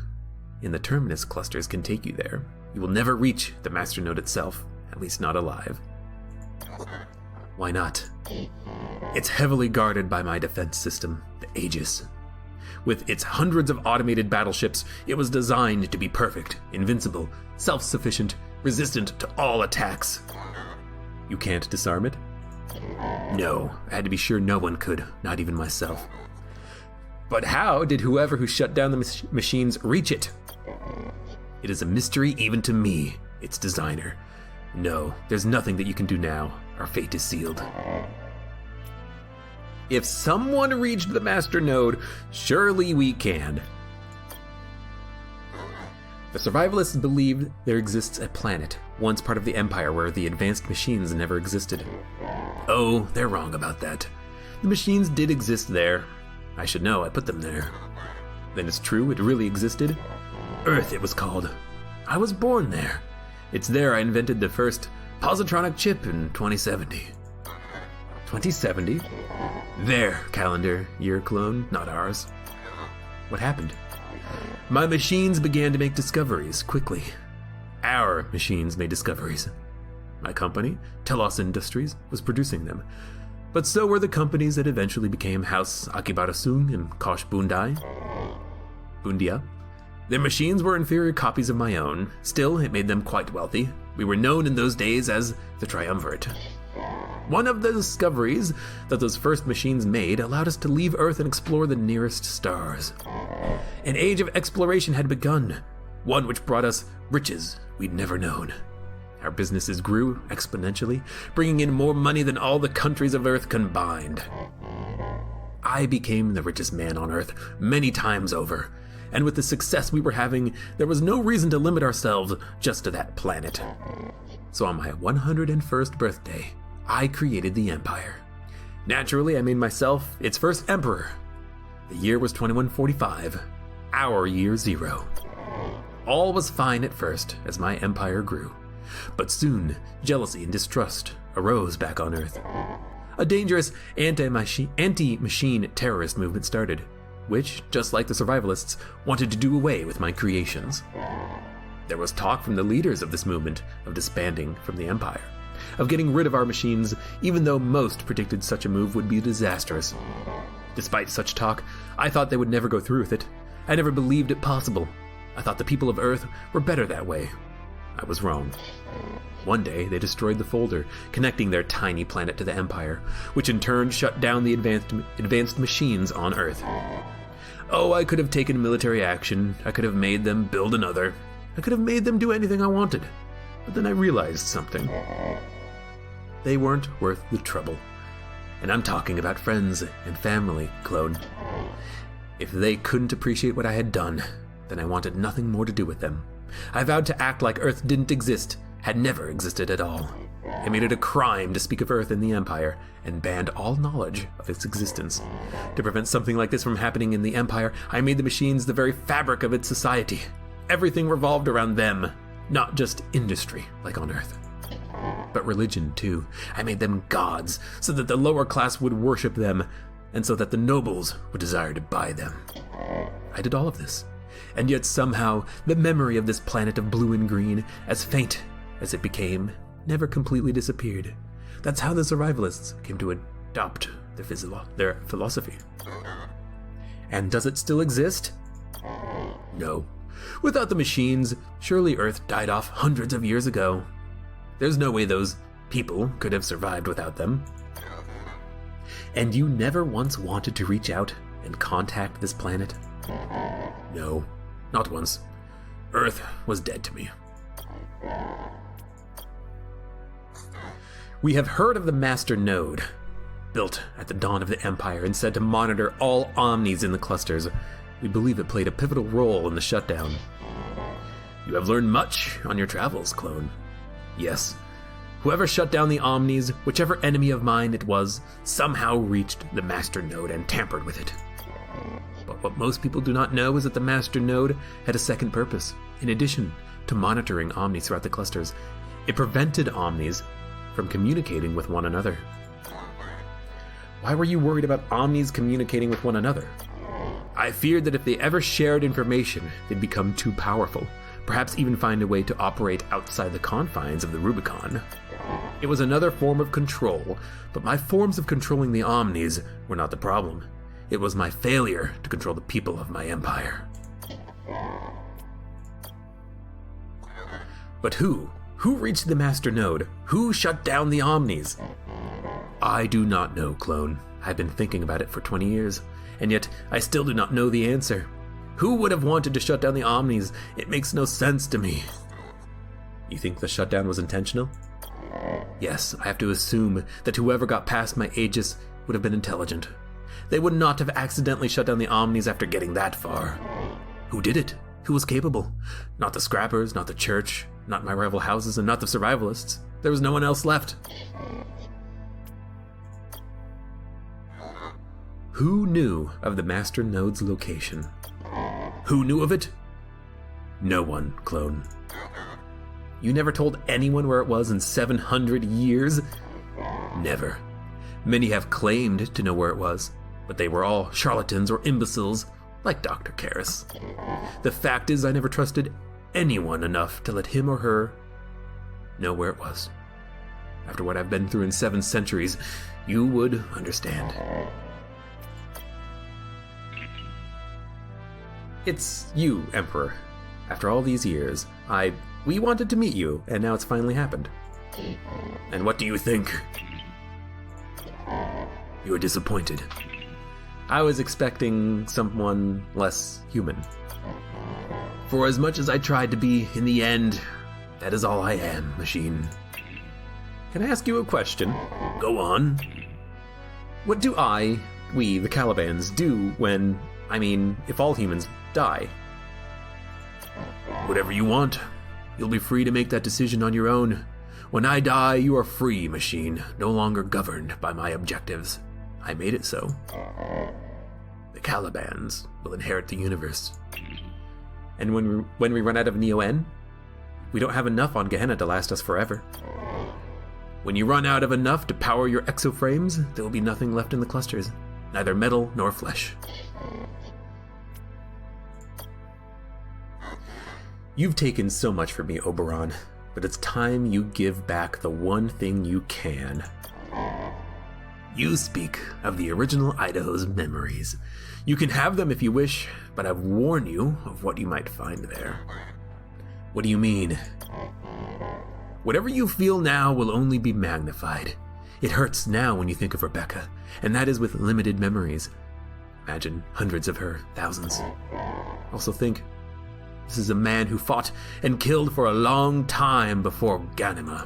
in the Terminus clusters can take you there, you will never reach the Master Node itself, at least not alive. Why not? It's heavily guarded by my defense system, the Aegis. With its hundreds of automated battleships, it was designed to be perfect, invincible, self-sufficient, resistant to all attacks. You can't disarm it? No, I had to be sure no one could, not even myself. But how did whoever who shut down the machines reach it? It is a mystery even to me, its designer. No, there's nothing that you can do now. Our fate is sealed. If someone reached the Master Node, surely we can. The survivalists believe there exists a planet, once part of the Empire, where the advanced machines never existed. Oh, they're wrong about that. The machines did exist there. I should know, I put them there. Then it's true, it really existed? Earth, it was called. I was born there. It's there I invented the first positronic chip in 2070. 2070? There, calendar, your clone, not ours. What happened? My machines began to make discoveries quickly. Our machines made discoveries. My company, Telos Industries, was producing them. But so were the companies that eventually became House Akibarasung and Kosh Bundia. Their machines were inferior copies of my own. Still, it made them quite wealthy. We were known in those days as the Triumvirate. One of the discoveries that those first machines made allowed us to leave Earth and explore the nearest stars. An age of exploration had begun, one which brought us riches we'd never known. Our businesses grew exponentially, bringing in more money than all the countries of Earth combined. I became the richest man on Earth many times over, and with the success we were having, there was no reason to limit ourselves just to that planet. So on my 101st birthday, I created the Empire. Naturally, I made myself its first emperor. The year was 2145, our year zero. All was fine at first as my empire grew, but soon jealousy and distrust arose back on Earth. A dangerous anti-machine terrorist movement started, which, just like the survivalists, wanted to do away with my creations. There was talk from the leaders of this movement of disbanding from the Empire, of getting rid of our machines, even though most predicted such a move would be disastrous. Despite such talk, I thought they would never go through with it. I never believed it possible. I thought the people of Earth were better that way. I was wrong. One day, they destroyed the folder, connecting their tiny planet to the Empire, which in turn shut down the advanced machines on Earth. Oh, I could have taken military action. I could have made them build another. I could have made them do anything I wanted. But then I realized something. They weren't worth the trouble. And I'm talking about friends and family, clone. If they couldn't appreciate what I had done, then I wanted nothing more to do with them. I vowed to act like Earth didn't exist, had never existed at all. I made it a crime to speak of Earth in the Empire, and banned all knowledge of its existence. To prevent something like this from happening in the Empire, I made the machines the very fabric of its society. Everything revolved around them, not just industry like on Earth. But religion, too. I made them gods, so that the lower class would worship them, and so that the nobles would desire to buy them. I did all of this. And yet somehow, the memory of this planet of blue and green, as faint as it became, never completely disappeared. That's how the survivalists came to adopt their philosophy. And does it still exist? No. Without the machines, surely Earth died off hundreds of years ago. There's no way those people could have survived without them. And you never once wanted to reach out and contact this planet? No, not once. Earth was dead to me. We have heard of the Master Node, built at the dawn of the Empire and said to monitor all omnis in the clusters. We believe it played a pivotal role in the shutdown. You have learned much on your travels, clone. Yes. Whoever shut down the omnis, whichever enemy of mine it was, somehow reached the Master Node and tampered with it. But what most people do not know is that the Master Node had a second purpose. In addition to monitoring omnis throughout the clusters, it prevented omnis from communicating with one another. Why were you worried about omnis communicating with one another? I feared that if they ever shared information, they'd become too powerful, perhaps even find a way to operate outside the confines of the Rubicon. It was another form of control, but my forms of controlling the omnis were not the problem. It was my failure to control the people of my empire. But who? Who reached the Master Node? Who shut down the omnis? I do not know, clone. I've been thinking about it for 20 years, and yet I still do not know the answer. Who would have wanted to shut down the omnis? It makes no sense to me. You think the shutdown was intentional? Yes, I have to assume that whoever got past my aegis would have been intelligent. They would not have accidentally shut down the omnis after getting that far. Who did it? Who was capable? Not the scrappers, not the church, not my rival houses, and not the survivalists. There was no one else left. Who knew of the Master Node's location? Who knew of it? No one, clone. You never told anyone where it was in 700 years? Never. Many have claimed to know where it was, but they were all charlatans or imbeciles, like Dr. Karras. The fact is, I never trusted anyone enough to let him or her know where it was. After what I've been through in 7 centuries, you would understand. It's you, Emperor. After all these years, we wanted to meet you, and now it's finally happened. And what do you think? You're disappointed. I was expecting someone less human. For as much as I tried to be, in the end, that is all I am, machine. Can I ask you a question? Go on. What do we, the Calibans, do when, if all humans die? Whatever you want. You'll be free to make that decision on your own. When I die, you are free, machine, no longer governed by my objectives. I made it so. The Calibans will inherit the universe. And when we run out of Neo-N, we don't have enough on Gehenna to last us forever. When you run out of enough to power your exoframes, there will be nothing left in the clusters, neither metal nor flesh. You've taken so much from me, Oberon, but it's time you give back the one thing you can. You speak of the original Idaho's memories. You can have them if you wish, but I've warned you of what you might find there. What do you mean? Whatever you feel now will only be magnified. It hurts now when you think of Rebecca, and that is with limited memories. Imagine hundreds of her, thousands. Also think, this is a man who fought and killed for a long time before Ganima.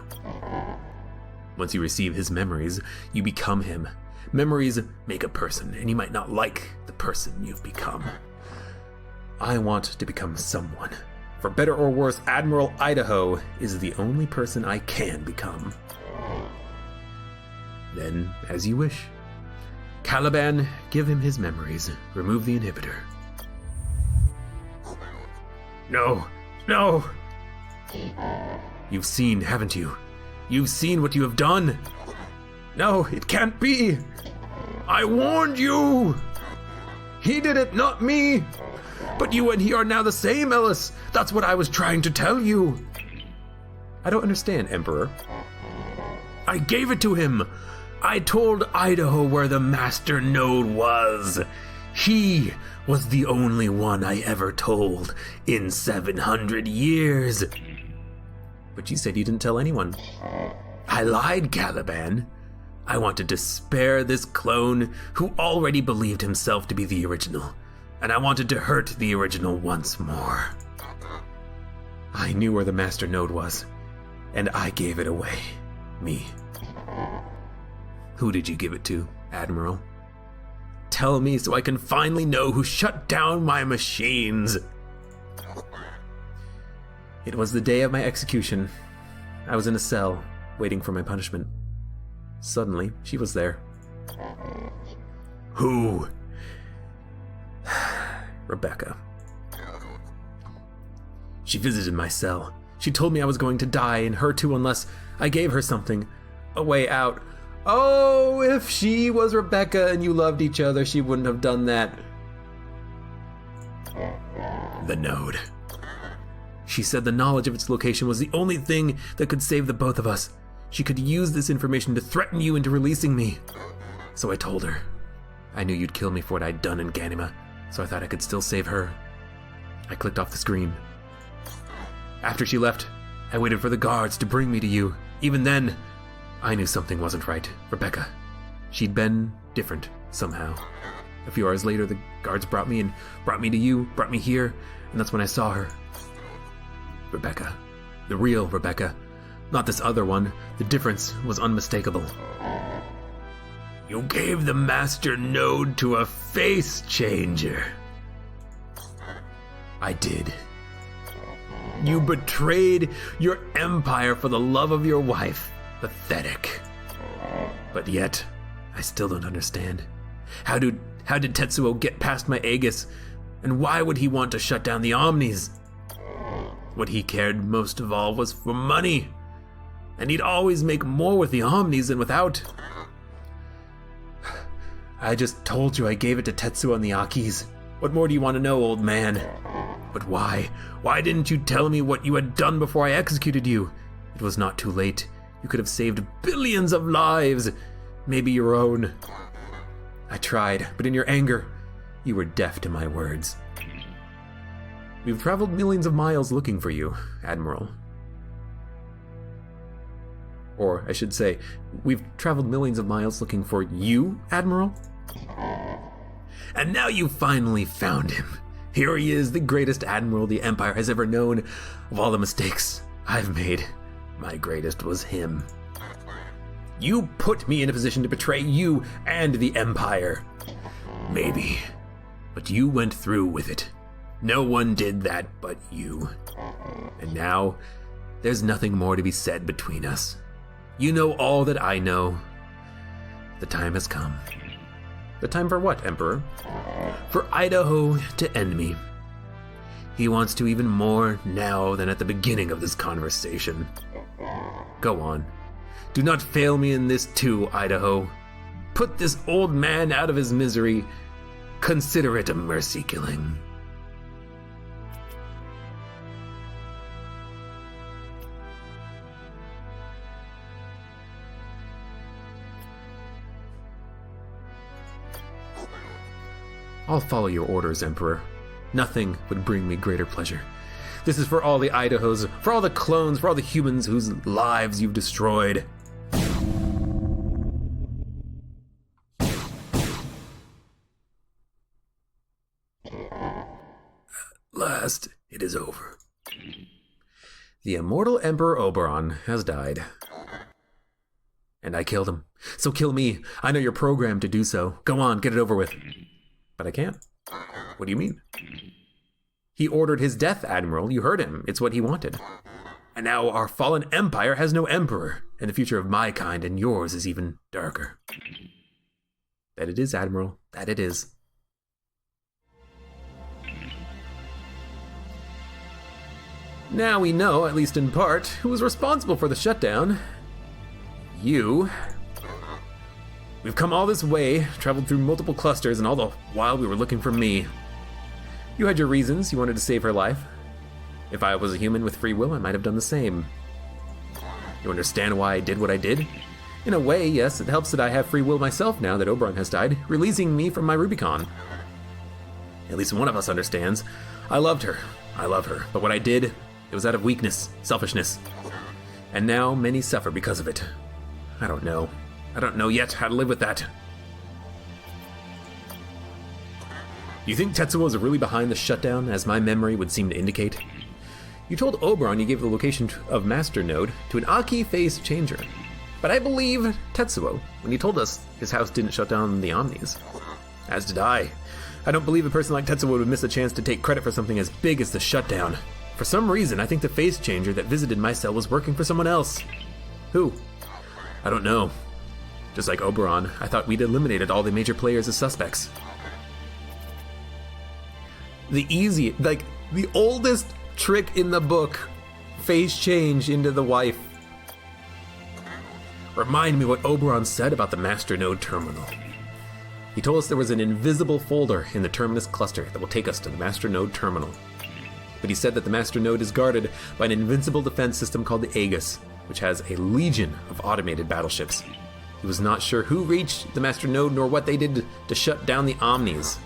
Once you receive his memories, you become him. Memories make a person, and you might not like the person you've become. I want to become someone. For better or worse, Admiral Idaho is the only person I can become. Then, as you wish. Caliban, give him his memories. Remove the inhibitor. No! No! You've seen, haven't you? You've seen what you have done! No, it can't be! I warned you! He did it, not me! But you and he are now the same, Ellis! That's what I was trying to tell you! I don't understand, Emperor. I gave it to him! I told Idaho where the Master Node was! He was the only one I ever told in 700 years! But you said you didn't tell anyone. I lied, Caliban. I wanted to spare this clone who already believed himself to be the original, and I wanted to hurt the original once more. I knew where the Master Node was, and I gave it away. Me. Who did you give it to, Admiral? Tell me so I can finally know who shut down my machines. It was the day of my execution. I was in a cell, waiting for my punishment. Suddenly, she was there. Who? Rebecca. She visited my cell. She told me I was going to die, and her too, unless I gave her something. A way out. Oh, if she was Rebecca and you loved each other, she wouldn't have done that. The node. She said the knowledge of its location was the only thing that could save the both of us. She could use this information to threaten you into releasing me. So I told her. I knew you'd kill me for what I'd done in Ganima, so I thought I could still save her. I clicked off the screen. After she left, I waited for the guards to bring me to you. Even then, I knew something wasn't right. Rebecca. She'd been different, somehow. A few hours later, the guards brought me to you, brought me here, and that's when I saw her. Rebecca. The real Rebecca. Not this other one. The difference was unmistakable. You gave the Master Node to a face changer. I did. You betrayed your empire for the love of your wife. Pathetic. But yet, I still don't understand. How did Tetsuo get past my Aegis? And why would he want to shut down the Omnis? What he cared most of all was for money. And he'd always make more with the Omnis than without. I just told you I gave it to Tetsuo and the Akis. What more do you want to know, old man? But why? Why didn't you tell me what you had done before I executed you? It was not too late. You could have saved billions of lives. Maybe your own. I tried, but in your anger, you were deaf to my words. We've traveled millions of miles looking for you, Admiral. Or, I should say, we've traveled millions of miles looking for you, Admiral? And now you finally found him. Here he is, the greatest Admiral the Empire has ever known. Of all the mistakes I've made, my greatest was him. You put me in a position to betray you and the Empire. Maybe, but you went through with it. No one did that but you. And now, there's nothing more to be said between us. You know all that I know. The time has come. The time for what, Emperor? For Idaho to end me. He wants to even more now than at the beginning of this conversation. Go on. Do not fail me in this too, Idaho. Put this old man out of his misery. Consider it a mercy killing. I'll follow your orders, Emperor. Nothing would bring me greater pleasure. This is for all the Idahos, for all the clones, for all the humans whose lives you've destroyed. At last, it is over. The immortal Emperor Oberon has died. And I killed him. So kill me. I know you're programmed to do so. Go on, get it over with. But I can't. What do you mean? He ordered his death, Admiral. You heard him. It's what he wanted. And now our fallen empire has no emperor, and the future of my kind and yours is even darker. That it is, Admiral. That it is. Now we know, at least in part, who was responsible for the shutdown. You. We've come all this way, traveled through multiple clusters, and all the while we were looking for me. You had your reasons. You wanted to save her life. If I was a human with free will, I might have done the same. You understand why I did what I did? In a way, yes, it helps that I have free will myself now that Oberon has died, releasing me from my Rubicon. At least one of us understands. I loved her. I love her. But what I did, it was out of weakness, selfishness. And now many suffer because of it. I don't know. I don't know yet how to live with that. You think Tetsuo is really behind the shutdown, as my memory would seem to indicate? You told Oberon you gave the location of Master Node to an Aki face changer. But I believe Tetsuo when he told us his house didn't shut down the Omnis. As did I. I don't believe a person like Tetsuo would miss a chance to take credit for something as big as the shutdown. For some reason, I think the face changer that visited my cell was working for someone else. Who? I don't know. Just like Oberon, I thought we'd eliminated all the major players as suspects. The oldest trick in the book, face change into the wife. Remind me what Oberon said about the Master Node terminal. He told us there was an invisible folder in the Terminus cluster that will take us to the Master Node terminal. But he said that the Master Node is guarded by an invincible defense system called the Aegis, which has a legion of automated battleships. He was not sure who reached the Master Node nor what they did to shut down the Omnis.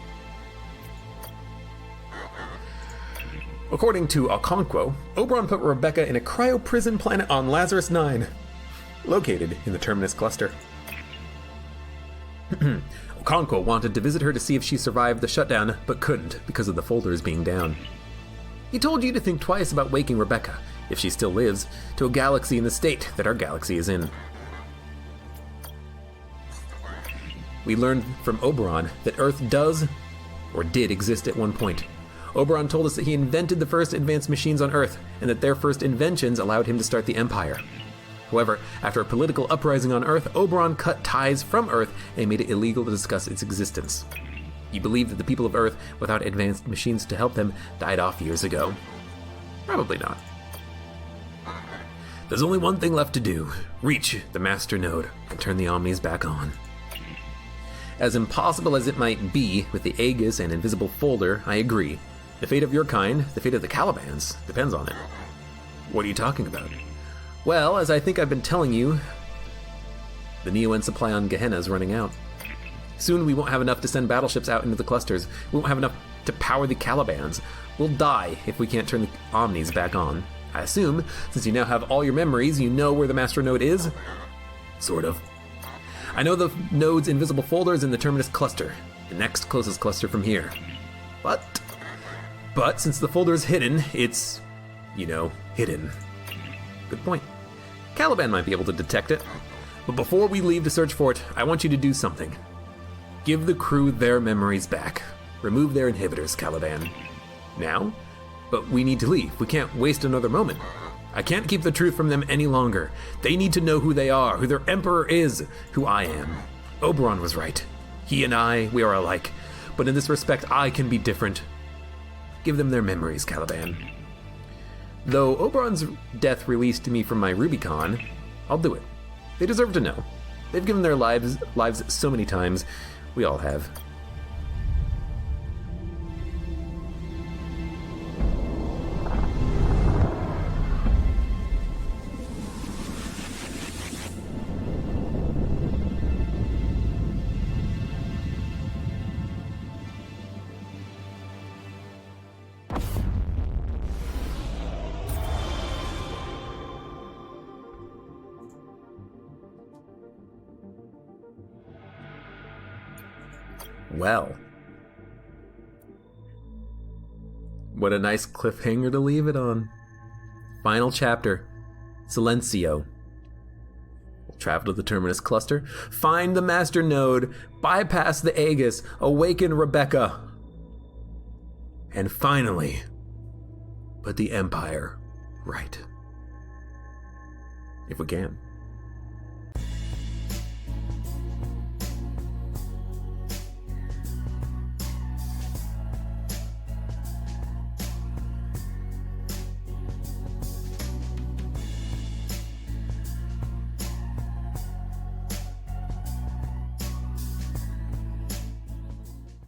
According to Okonkwo, Oberon put Rebecca in a cryo-prison planet on Lazarus 9, located in the Terminus cluster. Okonkwo wanted to visit her to see if she survived the shutdown, but couldn't because of the folders being down. He told you to think twice about waking Rebecca, if she still lives, to a galaxy in the state that our galaxy is in. We learned from Oberon that Earth does, or did exist at one point. Oberon told us that he invented the first advanced machines on Earth, and that their first inventions allowed him to start the Empire. However, after a political uprising on Earth, Oberon cut ties from Earth and made it illegal to discuss its existence. He believed that the people of Earth, without advanced machines to help them, died off years ago. Probably not. There's only one thing left to do. Reach the Master Node and turn the Omnis back on. As impossible as it might be with the Aegis and invisible folder, I agree. The fate of your kind, the fate of the Calibans, depends on it. What are you talking about? Well, as I think I've been telling you, the Neo-N supply on Gehenna is running out. Soon we won't have enough to send battleships out into the clusters. We won't have enough to power the Calibans. We'll die if we can't turn the Omnis back on. I assume, since you now have all your memories, you know where the Master Node is? Sort of. I know the node's invisible folder is in the Terminus cluster, the next closest cluster from here. But since the folder is hidden, it's, hidden. Good point. Caliban might be able to detect it. But before we leave to search for it, I want you to do something. Give the crew their memories back. Remove their inhibitors, Caliban. Now? But we need to leave. We can't waste another moment. I can't keep the truth from them any longer. They need to know who they are, who their emperor is, who I am. Oberon was right. He and I, we are alike. But in this respect, I can be different. Give them their memories, Caliban. Though Oberon's death released me from my Rubicon, I'll do it. They deserve to know. They've given their lives so many times. We all have. Well, what a nice cliffhanger to leave it on. Final chapter, Silencio. We'll travel to the Terminus cluster, find the Master Node, bypass the Aegis, awaken Rebecca, and finally, put the Empire right. If we can.